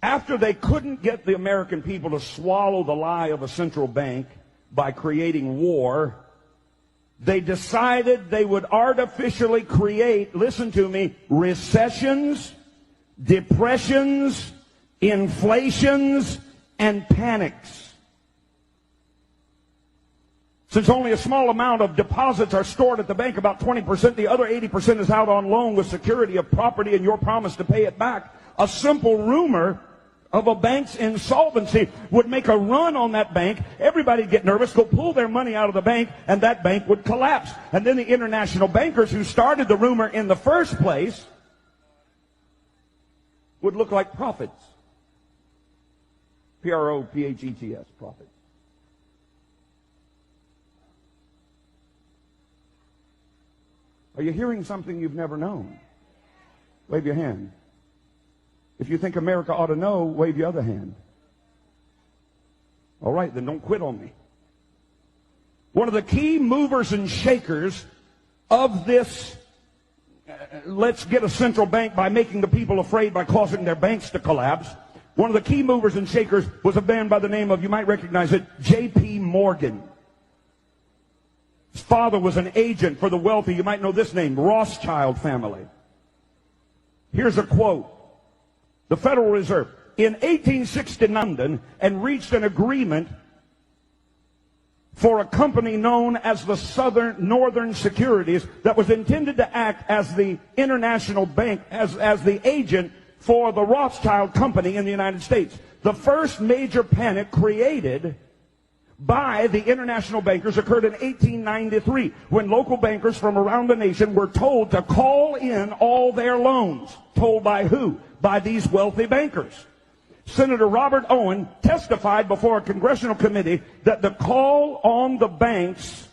After they couldn't get the American people to swallow the lie of a central bank by creating war, they decided they would artificially create, listen to me, recessions, depressions, inflations, and panics. Since only a small amount of deposits are stored at the bank, about 20%, the other 80% is out on loan with security of property and your promise to pay it back. A simple rumor of a bank's insolvency would make a run on that bank. Everybody would get nervous, go pull their money out of the bank, and that bank would collapse. And then the international bankers who started the rumor in the first place would look like prophets. P-R-O-P-H-E-T-S, prophet. Are you hearing something you've never known? Wave your hand. If you think America ought to know, wave your other hand. All right, then don't quit on me. One of the key movers and shakers of this, let's get a central bank by making the people afraid by causing their banks to collapse. One of the key movers and shakers was a man by the name of, you might recognize it, J.P. Morgan. His father was an agent for the wealthy, you might know this name, Rothschild family. Here's a quote. the Federal Reserve, in 1860 London and reached an agreement for a company known as the Northern Securities that was intended to act as the international bank, as the agent for the Rothschild Company in the United States. The first major panic created by the international bankers occurred in 1893 when local bankers from around the nation were told to call in all their loans. Told by who? By these wealthy bankers. Senator Robert Owen testified before a congressional committee that the call on the banks,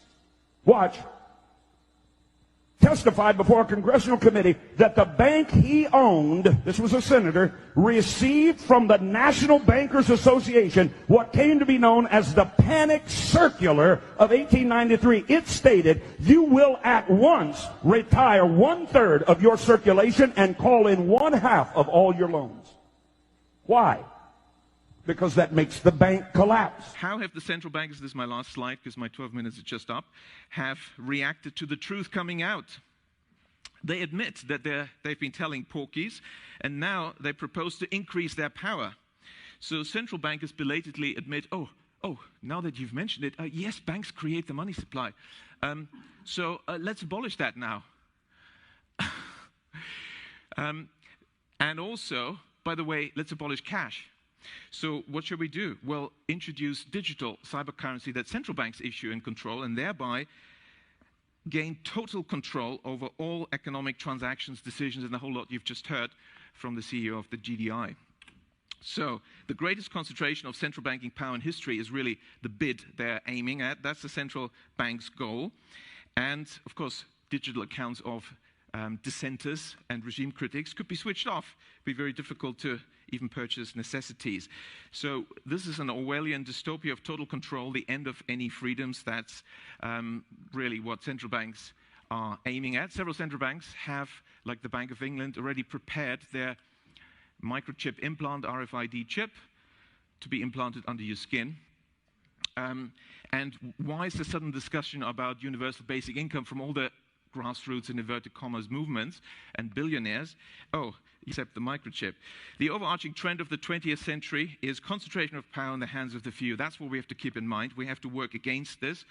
testified before a congressional committee that the bank he owned, this was a senator, received from the National Bankers Association what came to be known as the Panic Circular of 1893. It stated, you will at once retire 1/3 of your circulation and call in 1/2 of all your loans. Why? Because that makes the bank collapse. How have the central bankers, this is my last slide because my 12 minutes is just up, have reacted to the truth coming out? They admit that they've been telling porkies, and now they propose to increase their power. So central bankers belatedly admit, oh, now that you've mentioned it, yes, banks create the money supply. So let's abolish that now. And also, by the way, let's abolish cash. So what should we do? Well, introduce digital cyber currency that central banks issue and control, and thereby gain total control over all economic transactions, decisions, and the whole lot you've just heard from the CEO of the GDI. So the greatest concentration of central banking power in history is really the bid they're aiming at. That's the central bank's goal. And, of course, digital accounts of dissenters and regime critics could be switched off. It'd be very difficult to even purchase necessities. So this is an Orwellian dystopia of total control, the end of any freedoms. That's really what central banks are aiming at. Several central banks have, like the Bank of England, already prepared their microchip implant, RFID chip, to be implanted under your skin. And why is the sudden discussion about universal basic income from all the grassroots and inverted commas movements and billionaires? Oh, except the microchip. The overarching trend of the 20th century is concentration of power in the hands of the few. That's what we have to keep in mind. We have to work against this.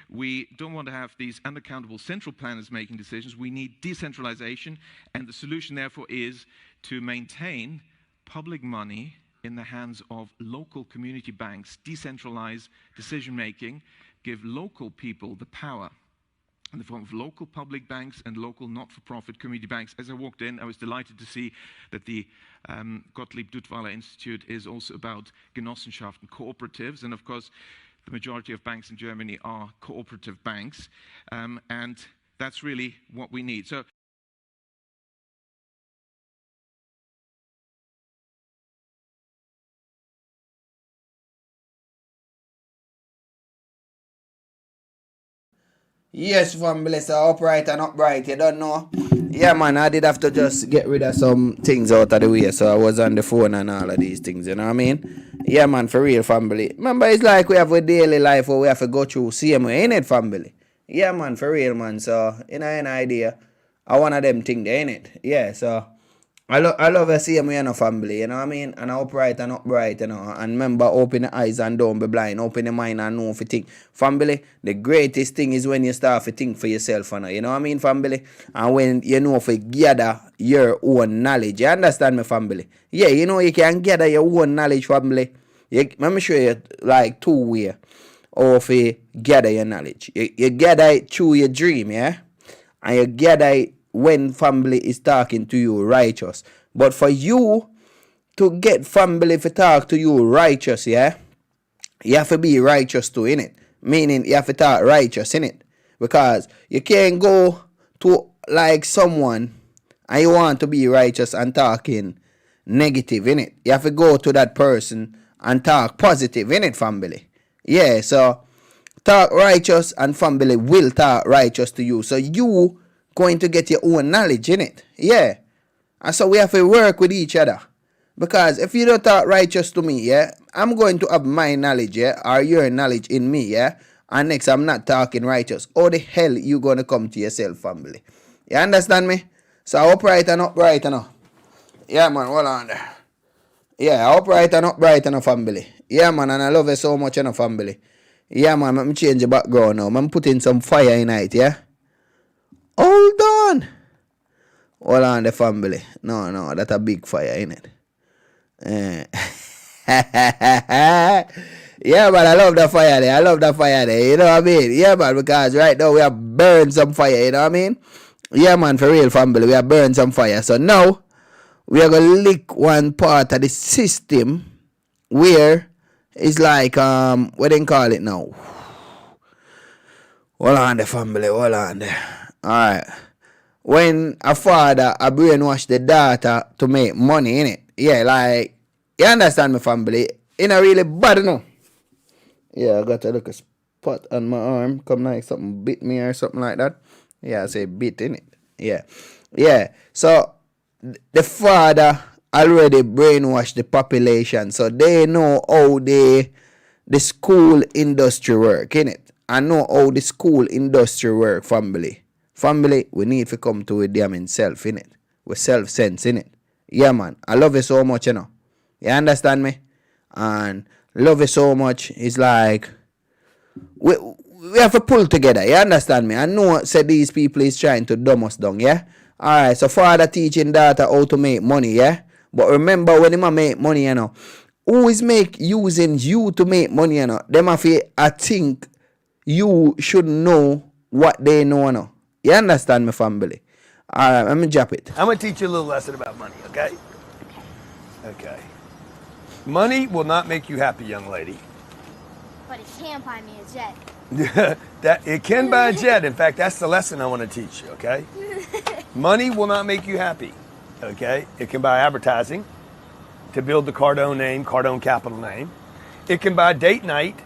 We don't want to have these unaccountable central planners making decisions. We need decentralization, and the solution, therefore, is to maintain public money in the hands of local community banks, decentralize decision-making, give local people the power in the form of local public banks and local not-for-profit community banks. As I walked in, I was delighted to see that the Gottlieb Duttweiler Institute is also about Genossenschaften, cooperatives, and of course, the majority of banks in Germany are cooperative banks, and that's really what we need. So. Yes, family, so upright and upright, you don't know. Yeah, man, I did have to just get rid of some things out of the way, so I was on the phone and all of these things, you know what I mean? Yeah, man, for real, family. Remember, it's like we have a daily life where we have to go through same way, ain't it, family? Yeah, man, for real, man, so, you know, an idea. I one of them things there, ain't it? Yeah, so, I love to see me in a family, you know what I mean? And upright and upright, you know. And remember, open the eyes and don't be blind. Open the mind and know if you think. Family, the greatest thing is when you start to think for yourself, you know what I mean, family? And when you know if you gather your own knowledge. You understand me, family? Yeah, you know you can gather your own knowledge, family. Let me show you, like, 2 ways of you gather your knowledge. You gather it through your dream, yeah? And you gather it when family is talking to you righteous. But for you to get family to talk to you righteous, yeah, you have to be righteous too, innit? Meaning you have to talk righteous, innit? Because you can't go to like someone and you want to be righteous and talking negative, innit? You have to go to that person and talk positive, innit, family? Yeah, so talk righteous and family will talk righteous to you. So you going to get your own knowledge in it. Yeah. And so we have to work with each other. Because if you don't talk righteous to me, yeah, I'm going to have my knowledge, yeah, or your knowledge in me, yeah. And next I'm not talking righteous. How the hell you gonna come to yourself, family? You understand me? So upright and upright, you know. Yeah, man, hold on there. Yeah, upright and upright and a family. Yeah, man, and I love you so much and a family. Yeah, man, let me change the background now. I'm putting some fire in it, yeah? Hold on. Hold on, the family. No, that's a big fire, in it. Yeah, man, I love the fire there. You know what I mean? Yeah, man, because right now we have burned some fire, you know what I mean? Yeah, man, for real, family, we have burned some fire. So now, we are going to lick one part of the system where it's like, what do you call it now? Hold on, the family, hold on there. Alright. When a father a brainwash the daughter to make money, innit? Yeah, like, you understand me, family? It not really bad, no? Yeah, I got a little spot on my arm. Come like something bit me or something like that. Yeah, I say bit, innit? Yeah. So, the father already brainwashed the population. So, they know how the school industry work, innit? I know how the school industry work, family. Family, we need to come to it damn self, innit? With self-sense, innit? Yeah, man. I love you so much, you know. You understand me? And love you so much. It's like, we have to pull together. You understand me? I know said these people is trying to dumb us down, yeah? Alright, so father teaching daughter how to make money, yeah? But remember when him make money, you know, who is using you to make money, you know? Them have to, I think, you should know what they know, you know. You understand me, family? Alright, let me drop it. I'm going to teach you a little lesson about money, okay? Okay. Money will not make you happy, young lady. But it can buy me a jet. It can buy a jet. In fact, that's the lesson I want to teach you, okay? Money will not make you happy, okay? It can buy advertising to build the Cardone name, Cardone Capital name. It can buy date night.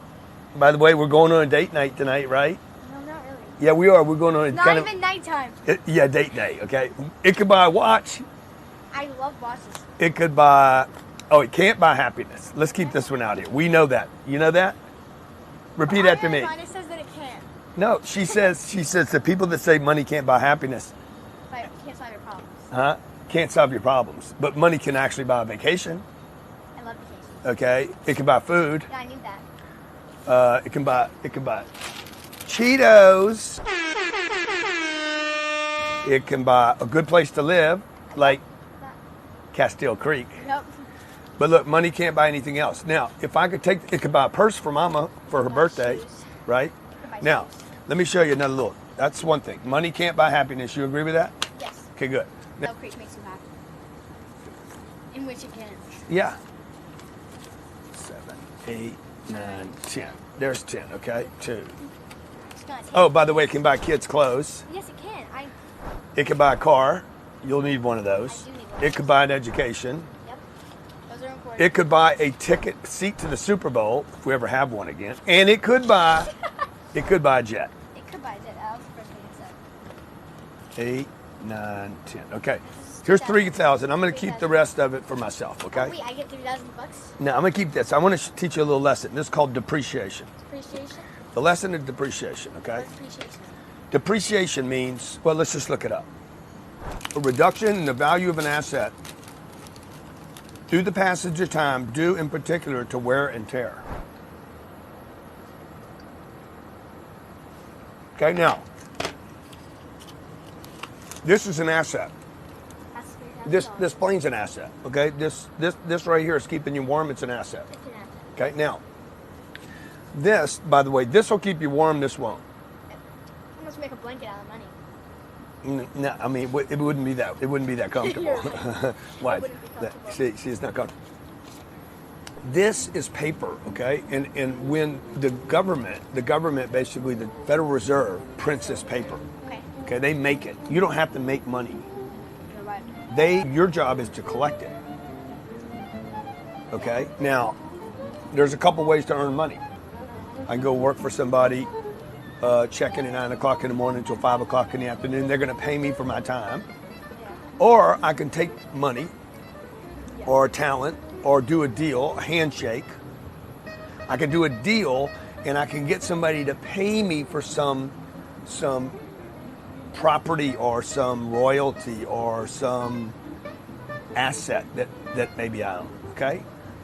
By the way, we're going on a date night tonight, right? No, not really. Yeah, we are. We're going on a Not even nighttime. Yeah, date night, okay? It could buy a watch. I love watches. It could buy, it can't buy happiness. Let's keep this one out here. We know that. You know that? Repeat after me. It says that it can. No, she says the people that say money can't buy happiness, But it can't solve your problems. can't solve your problems. But money can actually buy a vacation. I love vacations. Okay? It can buy food. Yeah, I knew that. It can buy Cheetos. It can buy a good place to live, like Castile Creek. Yep. But look, money can't buy anything else. Now, if I could it could buy a purse for Mama for her birthday, right? Now, let me show you another little. That's one thing. Money can't buy happiness. You agree with that? Yes. Okay, good. Castile Creek makes you happy. In which it can. Yeah. 7, 8, 9, 10. There's 10, okay? 2. Oh, by the way, it can buy kids' clothes. Yes, it can. It can buy a car. You'll need one of those. It could buy an education. Yep. Those are important. It could buy a seat to the Super Bowl, if we ever have one again. And it could buy, a jet. It could buy a jet. That was the first thing it said. 8, 9, 10. Okay. Here's 3,000. I'm going to keep the rest of it for myself, okay? Oh, wait, I get $3,000? No, I'm going to keep this. I want to teach you a little lesson. This is called depreciation. Depreciation? The lesson is depreciation, okay? What's depreciation? Depreciation means, well, let's just look it up. A reduction in the value of an asset through the passage of time, due in particular to wear and tear. Okay, now, this is an asset. This plane's an asset, okay? This right here is keeping you warm, it's an asset. Okay, now, this, by the way, this will keep you warm, this won't. You must make a blanket out of money. No, I mean, it wouldn't be that comfortable. You're right. Why? It wouldn't be comfortable. See, it's not comfortable. This is paper, okay? And when the government, basically the Federal Reserve, prints this paper. Okay, they make it. You don't have to make money. You're right. Your job is to collect it. Okay? Now, there's a couple ways to earn money. I can go work for somebody, check in at 9 o'clock in the morning until 5 o'clock in the afternoon. They're going to pay me for my time. Or I can take money or talent or do a deal, a handshake. I can do a deal and I can get somebody to pay me for some property or some royalty or some asset that maybe I own. Okay?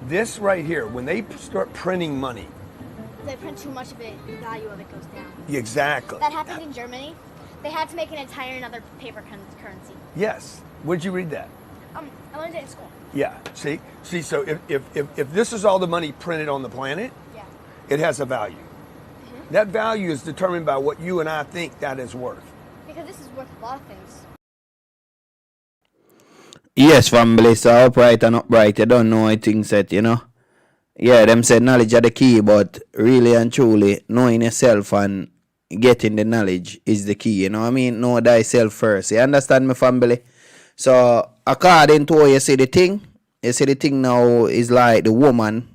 This right here, when they start printing money. If they print too much of it, the value of it goes down. Exactly. That happened in Germany. They had to make an entire another paper currency. Yes. Where'd you read that? I learned it in school. Yeah. See, so if this is all the money printed on the planet, it has a value. That value is determined by what you and I think that is worth. Because this is worth a lot of things. Yes, family, so upright and upright, you don't know how things set, you know. Yeah, them said knowledge are the key, but really and truly, knowing yourself and getting the knowledge is the key, you know what I mean? Know thyself first, you understand me, family? So, according to how you see the thing now is like the woman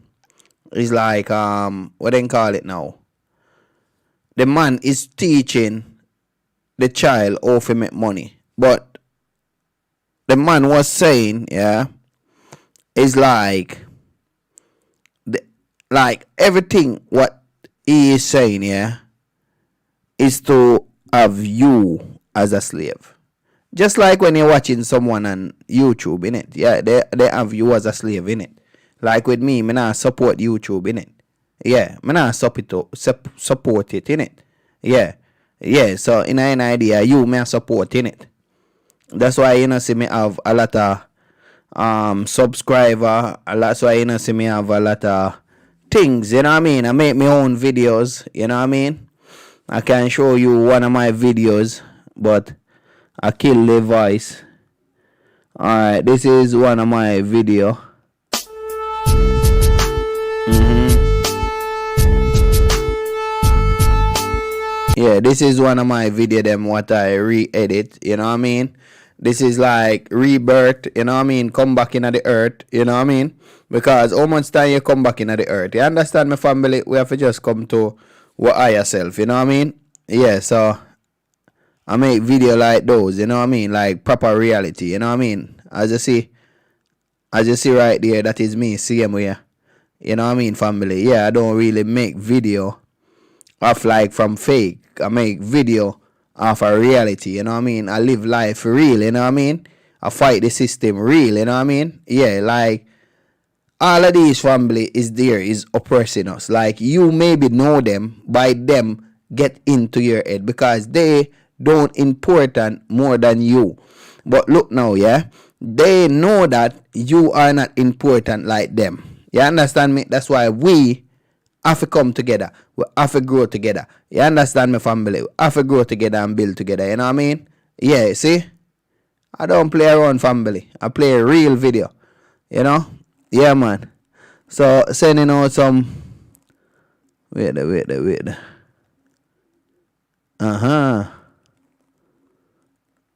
is like, what they call it now? The man is teaching the child how to make money, but the man was saying, yeah, is like everything what he is saying, yeah, is to have you as a slave. Just like when you're watching someone on YouTube, innit? Yeah, they have you as a slave, innit? Like with me not support YouTube, innit? Yeah, me not support it, innit? Yeah. Yeah, so in an idea, you may support, innit? That's why you know see me have a lot of subscriber. That's why you know see me have a lot of things, you know what I mean? I make my own videos, you know what I mean? I can show you one of my videos, but I kill the voice. Alright, this is one of my video. Yeah, this is one of my video them what I re-edit, you know what I mean? This is like rebirth, you know what I mean? Come back into the earth, you know what I mean? Because how much time you come back into the earth? You understand me, family? We have to just come to what I yourself, you know what I mean? Yeah, so I make video like those, you know what I mean? Like proper reality, you know what I mean? As you see right there, that is me, same way. You know what I mean, family? Yeah, I don't really make video of like from fake. I make video of a reality, you know what I mean? I live life real, you know what I mean? I fight the system real, you know what I mean? Yeah, like all of these family is oppressing us. Like you maybe know them, by them get into your head because they don't important more than you. But look now, yeah, they know that you are not important like them. You understand me? That's why we have to come together. We have to grow together. You understand me, family? We have to grow together and build together. You know what I mean? Yeah, see? I don't play around, family. I play a real video. You know? Yeah, man. So, sending out some... Wait.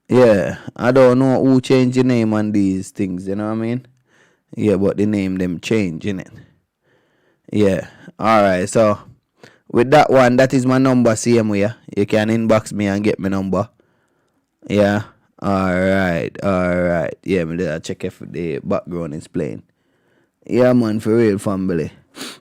Yeah, I don't know who changed the name on these things, you know what I mean? Yeah, but the name them change, innit? Yeah. Alright, so with that one, that is my number, same way. You can inbox me and get my number. Yeah. Alright. Yeah, I'll check if the background is playing. Yeah, man, for real, family.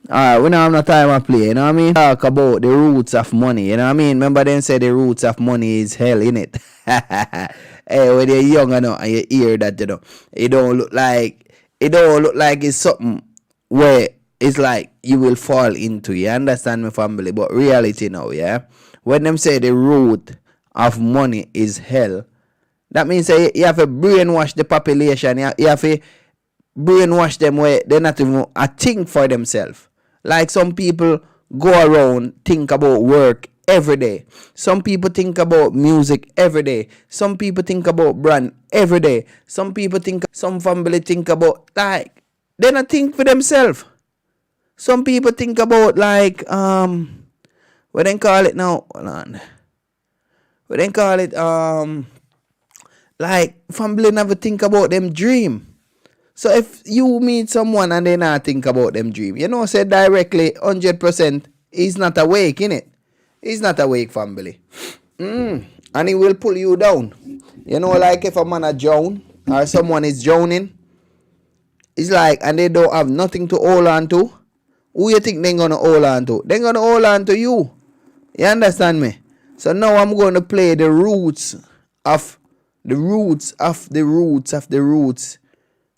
Alright, we don't have no time to play, you know what I mean? Talk about the roots of money, you know what I mean? Remember them say the roots of money is hell, innit? Hey, when you're young, you know, and you hear that, you know, it don't look like it's something where it's like you will fall into, you understand me, family? But reality now, yeah? When them say the root of money is hell, that means you have to brainwash the population, you have to brainwash them where they're not even a think for themselves. Like some people go around think about work every day. Some people think about music every day. Some people think about brand every day. Some family think about like they not think for themselves. Some people think about like what they call it now? Hold on. What they call it? Like family never think about them dream. So if you meet someone and they not think about them dream, you know, say directly 100% he's not awake, innit? He's not awake, family. And he will pull you down. You know, like if a man a drown or someone is drowning, it's like, and they don't have nothing to hold on to. Who you think they're gonna hold on to? They're gonna hold on to you. You understand me? So now I'm going to play the roots of the roots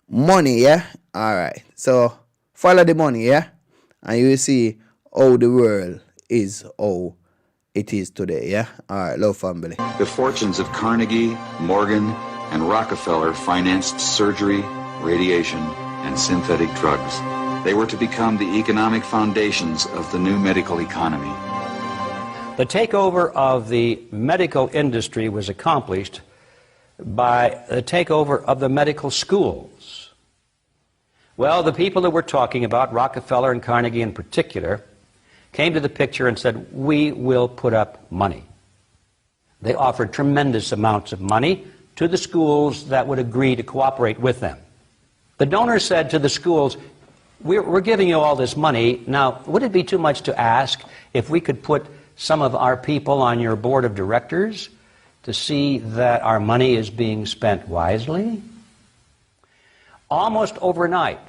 money, yeah? Alright. So follow the money, yeah? And you will see how the world is how it is today, yeah? Alright, love family. The fortunes of Carnegie, Morgan, and Rockefeller financed surgery, radiation, and synthetic drugs. They were to become the economic foundations of the new medical economy. The takeover of the medical industry was accomplished by the takeover of the medical schools. Well, the people that we're talking about, Rockefeller and Carnegie in particular, came to the picture and said, we will put up money. They offered tremendous amounts of money to the schools that would agree to cooperate with them. The donors said to the schools, we're giving you all this money. Now, would it be too much to ask if we could put some of our people on your board of directors to see that our money is being spent wisely? Almost overnight,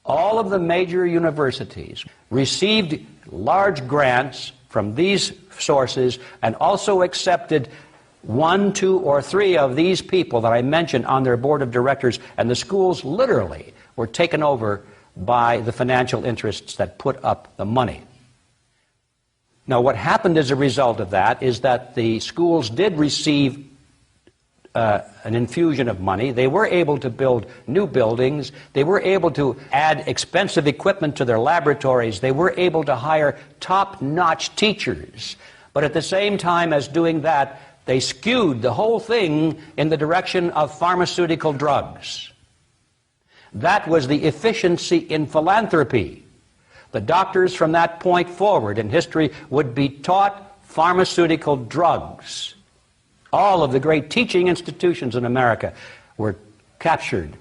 all of the major universities received large grants from these sources and also accepted 1, 2, or 3 of these people that I mentioned on their board of directors, and the schools literally were taken over by the financial interests that put up the money. Now, what happened as a result of that is that the schools did receive an infusion of money. They were able to build new buildings. They were able to add expensive equipment to their laboratories. They were able to hire top-notch teachers. But at the same time as doing that, they skewed the whole thing in the direction of pharmaceutical drugs. That was the efficiency in philanthropy. The doctors from that point forward in history would be taught pharmaceutical drugs. All of the great teaching institutions in America were captured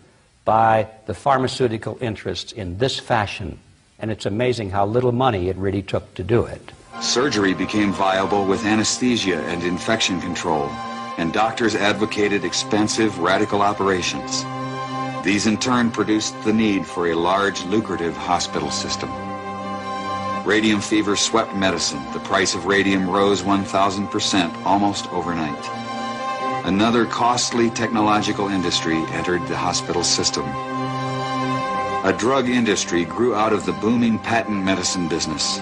by the pharmaceutical interests in this fashion. And it's amazing how little money it really took to do it. Surgery became viable with anesthesia and infection control, and doctors advocated expensive, radical operations. These in turn produced the need for a large, lucrative hospital system. Radium fever swept medicine. The price of radium rose 1,000% almost overnight. Another costly technological industry entered the hospital system. A drug industry grew out of the booming patent medicine business.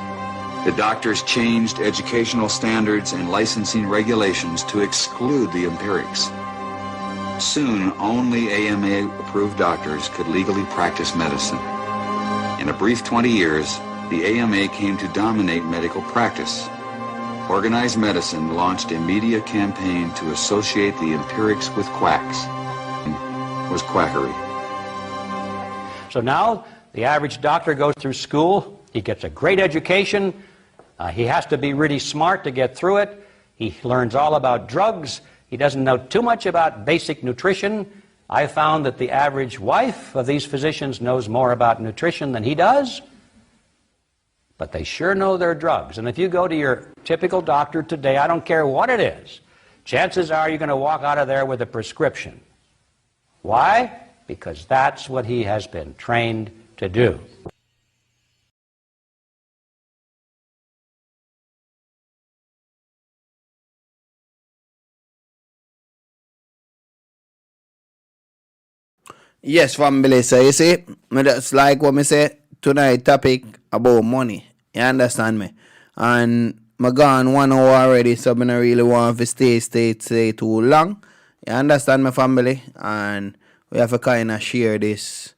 The doctors changed educational standards and licensing regulations to exclude the empirics. Soon, only AMA-approved doctors could legally practice medicine. In a brief 20 years, the AMA came to dominate medical practice. Organized Medicine launched a media campaign to associate the empirics with quacks. It was quackery. So now, the average doctor goes through school, he gets a great education, he has to be really smart to get through it, he learns all about drugs, he doesn't know too much about basic nutrition. I found that the average wife of these physicians knows more about nutrition than he does, but they sure know their drugs. And if you go to your typical doctor today, I don't care what it is, chances are you're going to walk out of there with a prescription. Why? Because that's what he has been trained to do. Yes, family. So you see, that's like what me say tonight topic about money. You understand me? And I gone 1 hour already, so I don't really want to stay too long. You understand me, family? And we have to kind of share this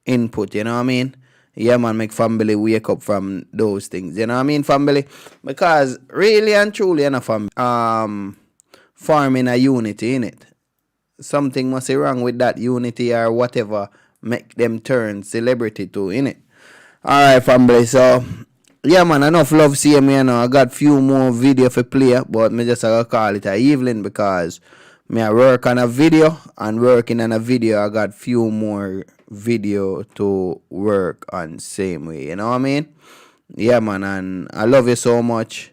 input, you know what I mean? Yeah, man, make family wake up from those things, you know what I mean, family? Because really and truly, you know, forming a unity in it. Something must be wrong with that unity or whatever make them turn celebrity to, innit? Alright, family, so yeah, man, enough love see me, you know. I got few more video for play, but me just gonna call it a evening because me I work on a video, and working on a video I got few more video to work on same way, you know what I mean? Yeah, man, and I love you so much.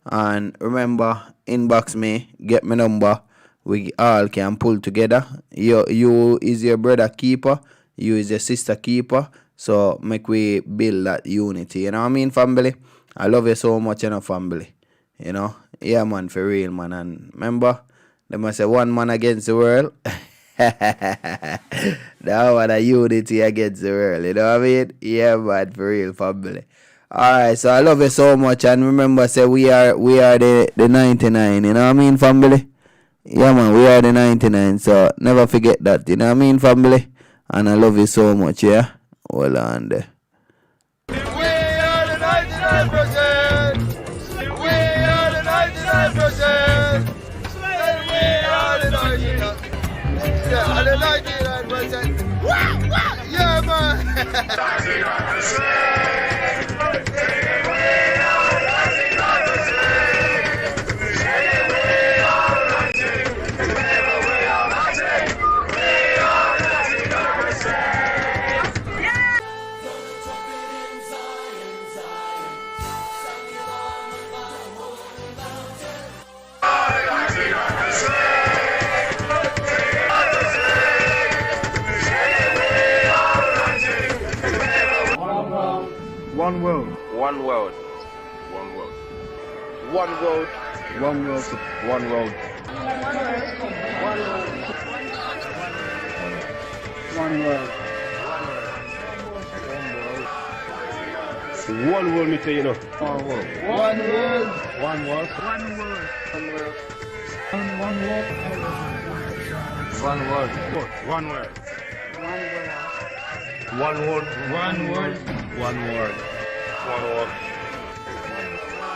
And remember, inbox me, get my number. We all can pull together. You is your brother keeper, you is your sister keeper. So make we build that unity. You know what I mean, family? I love you so much, you know, family. You know? Yeah, man, for real, man. And remember, they must say one man against the world. That one a unity against the world, you know what I mean? Yeah, man, for real, family. Alright, so I love you so much, and remember, say we are the 99, you know what I mean, family? Yeah, man, we are the 99, so never forget that, you know what I mean, family? And I love you so much, yeah? Hold on there. We are the 99%. We are the 99%. We are the 99%. Yeah, the 99%. Yeah, man. 99%. One world. One world. One world. One world. One world. One world. One world. One world, me tell you know. One world. One world. One world. One world. One world. One world. One world. One world. One world. One world. One world. One world.